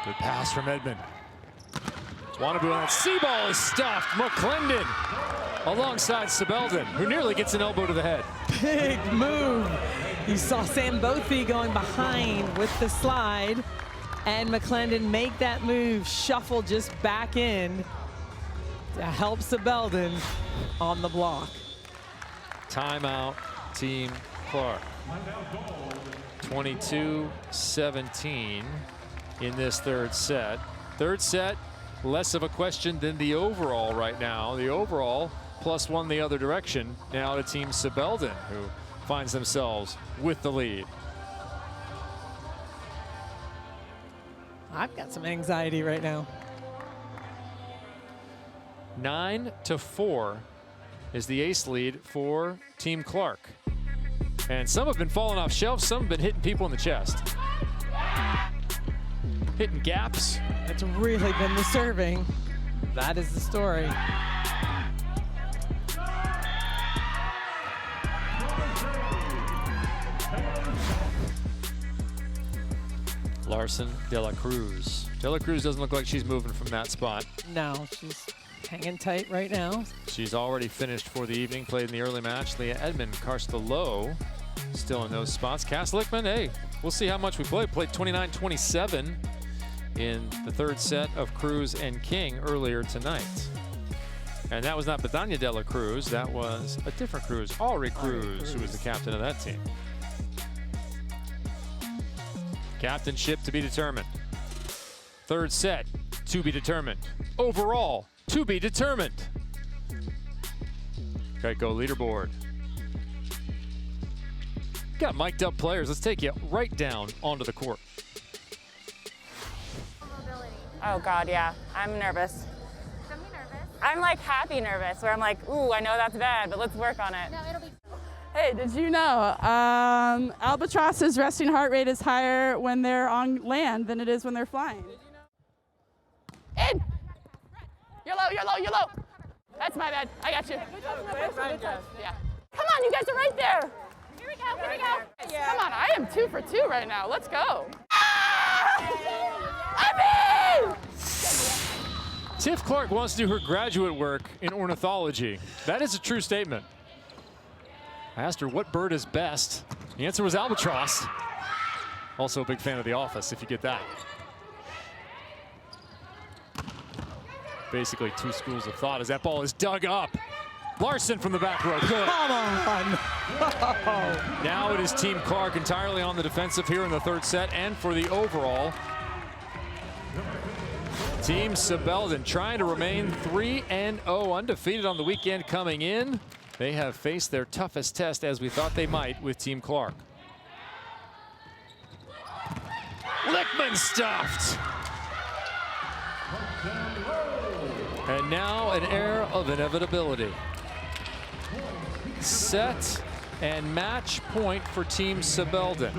Good pass from Edmond. Wannabu on that C ball is stuffed. McClendon alongside Sebeldon, who nearly gets an elbow to the head. Big move. You saw Sambothi going behind with the slide, and McClendon make that move, shuffle just back in to help Sebeldon on the block. Timeout, Team Clark. 22-17 in this third set. Third set, less of a question than the overall right now. The overall +1 the other direction now to Team Sebeldon, who finds themselves with the lead. I've got some anxiety right now. 9-4 is the ace lead for Team Clark. And some have been falling off shelves, some have been hitting people in the chest. Hitting gaps. It's really been the serving. That is the story. Larson, De La Cruz. De La Cruz doesn't look like she's moving from that spot. No, she's hanging tight right now. She's already finished for the evening, played in the early match. Leah Edmond, Karstalo, still in those spots. Cass Lichtman, hey, we'll see how much we play. Played 29-27 in the third set of Cruz and King earlier tonight. And that was not Betania De La Cruz, that was a different Cruz, Ari Cruz, who was the captain of that team. Captainship to be determined. Third set, to be determined. Overall, to be determined. Geico leaderboard. Got mic'd up players. Let's take you right down onto the court. Oh God, yeah, I'm nervous. Don't be nervous. I'm like happy nervous, where I'm like, ooh, I know that's bad, but let's work on it. No, it'll be. Hey, did you know albatros's resting heart rate is higher when they're on land than it is when they're flying? In! You're low, you're low, you're low. That's my bad. I got you. Yeah. Come on, you guys are right there. Here we go, here we go. Yeah. Come on, I am 2 for 2 right now. Let's go. Tiff Clark wants to do her graduate work in ornithology. That is a true statement. I asked her what bird is best. The answer was albatross. Also a big fan of The Office, if you get that. Basically 2 schools of thought as that ball is dug up. Larson from the back row. Good. Come on. Now it is Team Clark entirely on the defensive here in the third set and for the overall. Team Sebeldon trying to remain 3-0, undefeated on the weekend coming in. They have faced their toughest test, as we thought they might, with Team Clark. Lichtman stuffed. And now an air of inevitability. Set and match point for Team Sebeldon.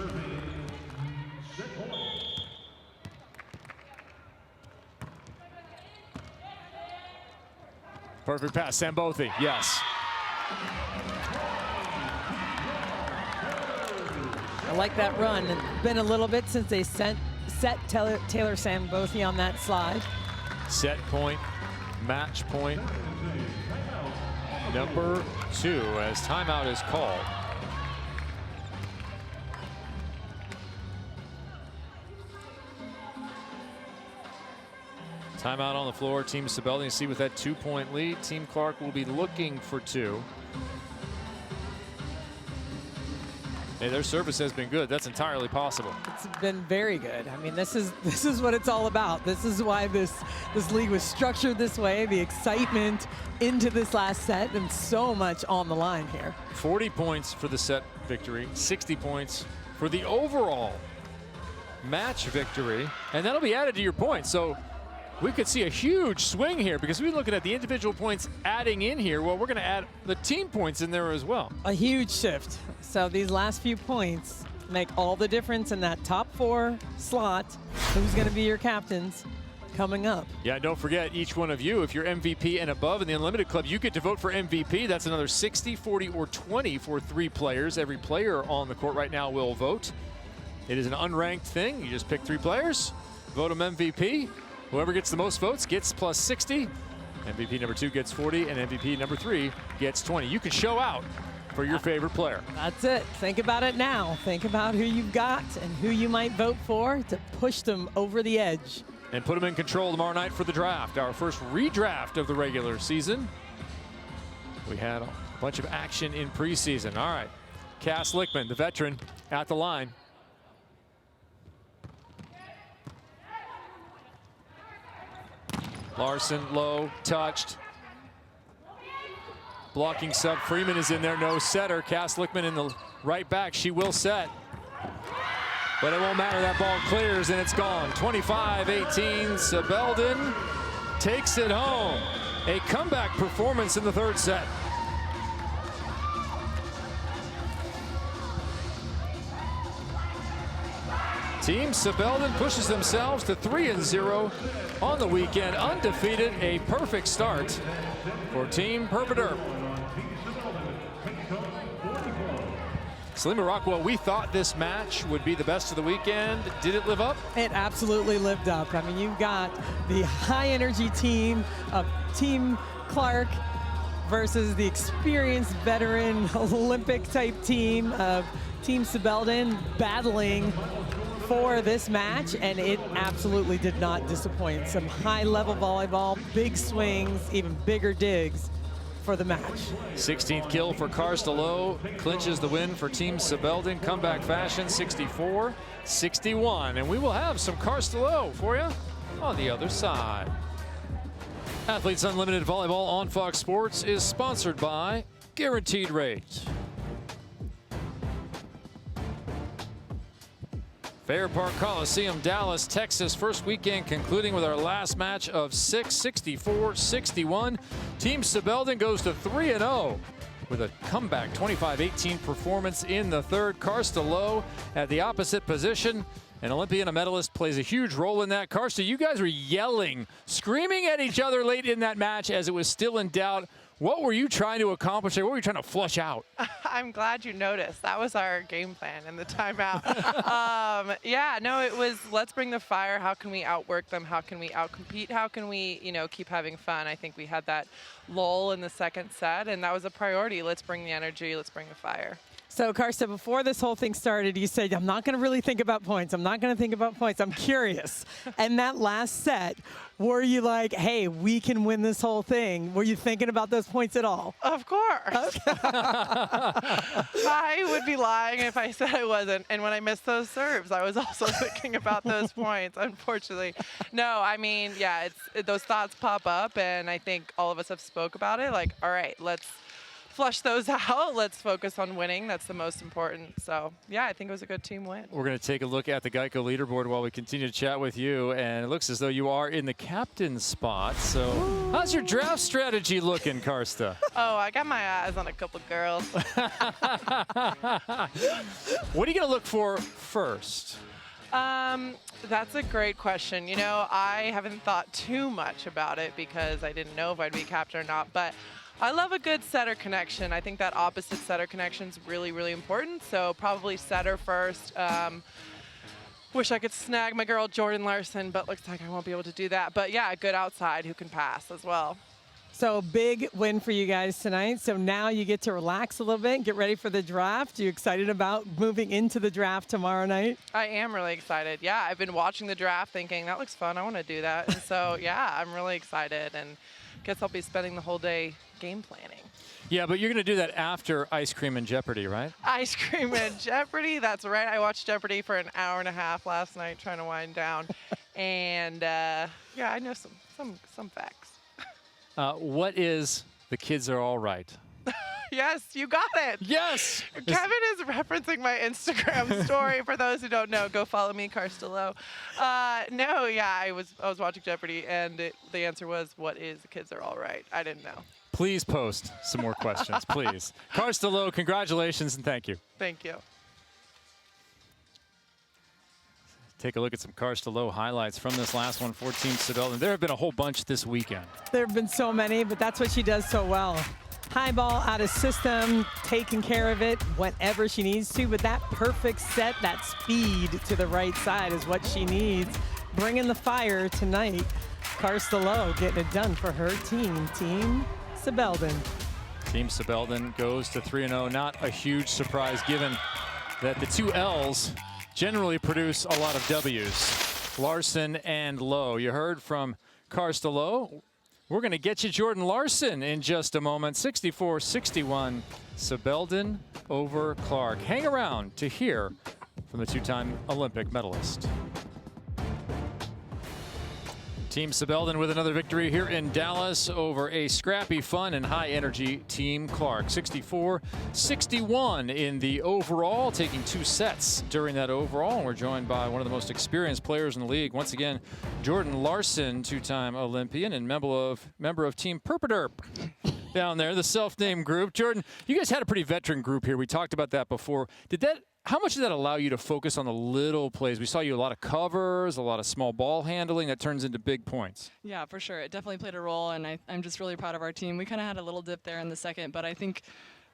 Perfect pass, Sambothi, yes. I like that run. It's been a little bit since they set Taylor Sambothi on that slide. Set point, match point. Number 2 as timeout is called. Timeout on the floor. Team Sebeldon, you see with that 2-point lead. Team Clark will be looking for 2. Hey, their service has been good. That's entirely possible. It's been very good. I mean, this is what it's all about. This is why this league was structured this way. The excitement into this last set, and so much on the line here. 40 points for the set victory, 60 points for the overall match victory, and that'll be added to your points. So we could see a huge swing here, because we're looking at the individual points adding in here. Well, we're going to add the team points in there as well. A huge shift. So these last few points make all the difference in that top 4 slot. Who's going to be your captains coming up? Yeah, don't forget, each one of you, if you're MVP and above in the Unlimited Club, you get to vote for MVP. That's another 60, 40, or 20 for 3 players. Every player on the court right now will vote. It is an unranked thing. You just pick 3 players, vote them MVP. Whoever gets the most votes gets plus 60. MVP number 2 gets 40, and MVP number 3 gets 20. You can show out for your favorite player. That's it. Think about it now. Think about who you've got and who you might vote for to push them over the edge. And put them in control tomorrow night for the draft, our first redraft of the regular season. We had a bunch of action in preseason. All right, Cass Lichtman, the veteran, at the line. Larson low, touched. Blocking sub, Freeman is in there, no setter. Cass Lichtman in the right back, she will set. But it won't matter, that ball clears and it's gone. 25-18, Sebeldon takes it home. A comeback performance in the 3rd set. Team Sebeldon pushes themselves to 3-0 on the weekend, undefeated, a perfect start for Team Perpeter. Salima Rockwell, we thought this match would be the best of the weekend. Did it live up? It absolutely lived up. I mean, you've got the high energy team of Team Clark versus the experienced veteran Olympic type team of Team Sebeldon battling for this match, and it absolutely did not disappoint. Some high level volleyball, big swings, even bigger digs for the match. 16th kill for Karstalo, clinches the win for Team Sebeldon, comeback fashion, 64-61. And we will have some Karstalo for you on the other side. Athletes Unlimited Volleyball on Fox Sports is sponsored by Guaranteed Rate. Fair Park Coliseum, Dallas, Texas. First weekend concluding with our last match of 6, 64-61. Team Sebeldon goes to 3-0 with a comeback 25-18 performance in the 3rd. Karstalo at the opposite position. An Olympian, a medalist, plays a huge role in that. Karsta, you guys were yelling, screaming at each other late in that match as it was still in doubt. What were you trying to accomplish there? What were you trying to flush out? I'm glad you noticed. That was our game plan in the timeout. Yeah, no, it was let's bring the fire. How can we outwork them? How can we outcompete? How can we, keep having fun? I think we had that lull in the 2nd set, and that was a priority. Let's bring the energy. Let's bring the fire. So, Karsta, before this whole thing started, you said, I'm not going to really think about points. I'm not going to think about points. I'm curious. And that last set, were you like, hey, we can win this whole thing? Were you thinking about those points at all? Of course. Okay. I would be lying if I said I wasn't. And when I missed those serves, I was also thinking about those points, unfortunately. No, I mean, yeah, those thoughts pop up, and I think all of us have spoke about it. Like, all right, let's flush those out. Let's focus on winning. That's the most important. So, yeah, I think it was a good team win. We're going to take a look at the Geico leaderboard while we continue to chat with you. And it looks as though you are in the captain spot. So how's your draft strategy looking, Karsta? Oh, I got my eyes on a couple girls. What are you going to look for first? That's a great question. I haven't thought too much about it because I didn't know if I'd be captain or not. But I love a good setter connection. I think that opposite setter connection is really, really important. So probably setter first. Wish I could snag my girl Jordan Larson, but looks like I won't be able to do that. But yeah, a good outside who can pass as well. So big win for you guys tonight. So now you get to relax a little bit and get ready for the draft. You excited about moving into the draft tomorrow night? I am really excited. Yeah, I've been watching the draft thinking, that looks fun. I want to do that. And so, yeah, I'm really excited. And guess I'll be spending the whole day game planning. Yeah, but you're going to do that after Ice Cream and Jeopardy, right? Ice Cream and Jeopardy. That's right. I watched Jeopardy for an hour and a half last night trying to wind down. And, yeah, I know some facts. What is The Kids Are All Right? Yes, you got it. Yes. Kevin is referencing my Instagram story. For those who don't know, go follow me, Karstelo. No, yeah, I was watching Jeopardy, and the answer was, what is The Kids Are All Right? I didn't know. Please post some more questions, please. Karstelo, congratulations and thank you. Thank you. Take a look at some Karstelo highlights from this last one for Team Sebeldon. There have been a whole bunch this weekend. There have been so many, but that's what she does so well. High ball out of system, taking care of it whenever she needs to, but that perfect set, that speed to the right side is what she needs. Bringing the fire tonight. Karstelo getting it done for her team, Team Sebeldon. Team Sebeldon goes to 3-0. Not a huge surprise given that the two L's generally produce a lot of W's. Larson and Lowe. You heard from Karstelo. We're going to get you Jordan Larson in just a moment. 64-61, Sebeldon over Clark. Hang around to hear from the two-time Olympic medalist. Team Sebeldon with another victory here in Dallas over a scrappy, fun, and high-energy Team Clark. 64-61 in the overall, taking 2 sets during that overall. And we're joined by one of the most experienced players in the league. Once again, Jordan Larson, two-time Olympian and member of Team Perpaderp down there, the self-named group. Jordan, you guys had a pretty veteran group here. We talked about that before. How much did that allow you to focus on the little plays? We saw you a lot of covers, a lot of small ball handling that turns into big points. Yeah, for sure. It definitely played a role, and I'm just really proud of our team. We kind of had a little dip there in the second, but I think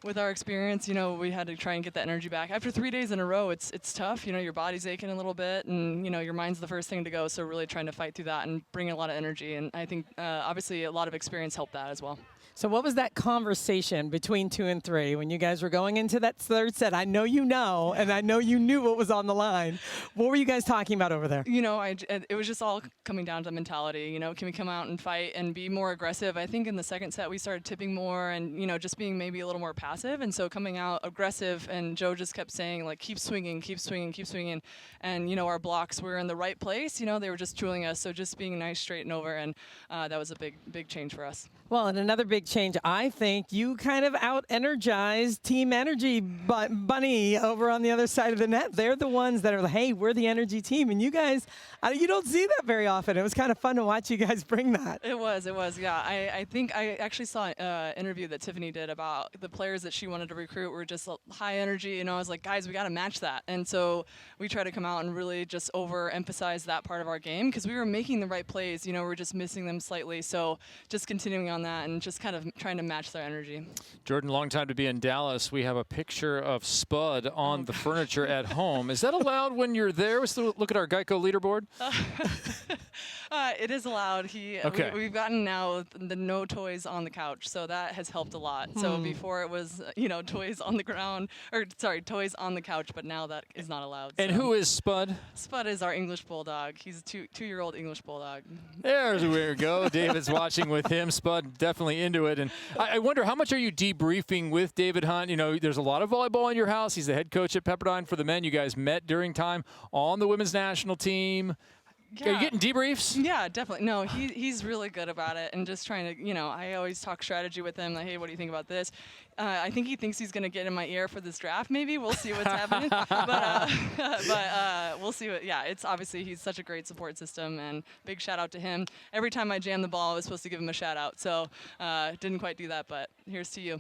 with our experience, we had to try and get that energy back. After 3 days in a row, it's tough. Your body's aching a little bit, and, your mind's the first thing to go, so really trying to fight through that and bring a lot of energy. And I think, obviously, a lot of experience helped that as well. So what was that conversation between 2 and 3 when you guys were going into that third set? I know you know, and I know you knew what was on the line. What were you guys talking about over there? It was just all coming down to mentality. Can we come out and fight and be more aggressive? I think in the second set we started tipping more and, just being maybe a little more passive. And so coming out aggressive, and Joe just kept saying, like, keep swinging, keep swinging, keep swinging. And, our blocks were in the right place. They were just tooling us. So just being nice, straight and over. And that was a big change for us. Well, and another big change, I think you kind of out-energized Team Energy Bunny over on the other side of the net. They're the ones that are like, hey, we're the energy team. And you guys, you don't see that very often. It was kind of fun to watch you guys bring that. It was, yeah. I think I actually saw an interview that Tiffany did about the players that she wanted to recruit were just high energy. I was like, guys, we got to match that. And so we try to come out and really just overemphasize that part of our game because we were making the right plays. We're just missing them slightly. So just continuing on that and just kind of trying to match their energy. Jordan, long time to be in Dallas. We have a picture of Spud on the furniture at home. Is that allowed when you're there? Let's look at our Geico leaderboard. It is allowed. We've gotten now the no toys on the couch, so that has helped a lot. So before it was, toys on the ground, toys on the couch, but now that is not allowed. And who is Spud? Spud is our English Bulldog. He's a two-year-old English Bulldog. There's where we go. David's watching with him. Spud definitely into it. And I wonder, how much are you debriefing with David Hunt? There's a lot of volleyball in your house. He's the head coach at Pepperdine for the men. You guys met during time on the women's national team. Yeah. Are you getting debriefs? Yeah, definitely. No, he's really good about it and just trying to, I always talk strategy with him. Like, hey, what do you think about this? I think he thinks he's going to get in my ear for this draft, maybe. We'll see what's happening. But we'll see it's obviously he's such a great support system, and big shout out to him. Every time I jam the ball, I was supposed to give him a shout out. So didn't quite do that, but here's to you.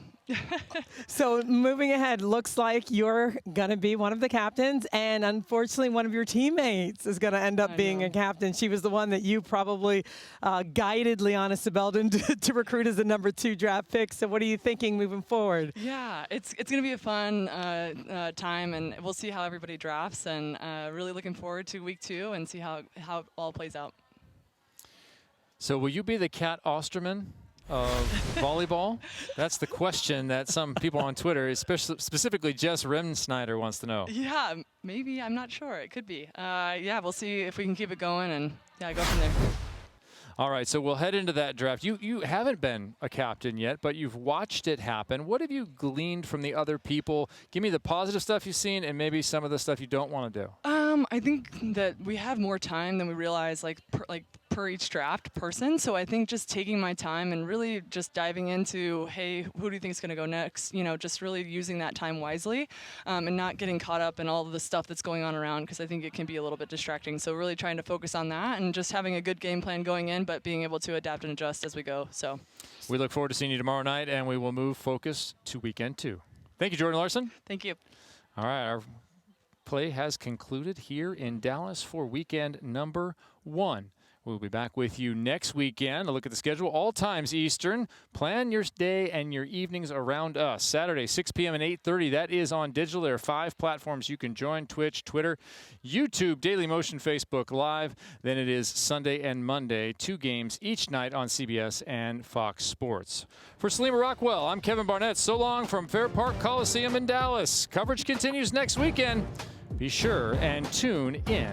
So moving ahead, looks like you're going to be one of the captains, and unfortunately one of your teammates is going to end up being a captain. She was the one that you probably guided Liana Sebeldon to recruit as the number 2 draft pick. So what are you thinking moving forward? Yeah, it's going to be a fun time, and we'll see how everybody drafts, and really looking forward to week 2 and see how it all plays out. So will you be the Kat Osterman of volleyball? That's the question that some people on Twitter, especially specifically Jess Remsnyder, wants to know. Yeah, maybe. I'm not sure. It could be. Yeah, we'll see if we can keep it going and go from there. All right, so we'll head into that draft. You haven't been a captain yet, but you've watched it happen. What have you gleaned from the other people? Give me the positive stuff you've seen and maybe some of the stuff you don't want to do. I think that we have more time than we realize, per each draft person. So I think just taking my time and really just diving into, hey, who do you think is going to go next? You know, just really using that time wisely and not getting caught up in all of the stuff that's going on around, because I think it can be a little bit distracting. So really trying to focus on that and just having a good game plan going in, but being able to adapt and adjust as we go. So we look forward to seeing you tomorrow night, and we will move focus to weekend 2. Thank you, Jordan Larson. Thank you. All right, our play has concluded here in Dallas for weekend number 1. We'll be back with you next weekend. A look at the schedule, all times Eastern. Plan your day and your evenings around us. Saturday, 6 p.m. and 8:30. That is on digital. There are 5 platforms you can join: Twitch, Twitter, YouTube, Daily Motion, Facebook Live. Then it is Sunday and Monday, 2 games each night on CBS and Fox Sports. For Salima Rockwell, I'm Kevin Barnett. So long from Fair Park Coliseum in Dallas. Coverage continues next weekend. Be sure and tune in.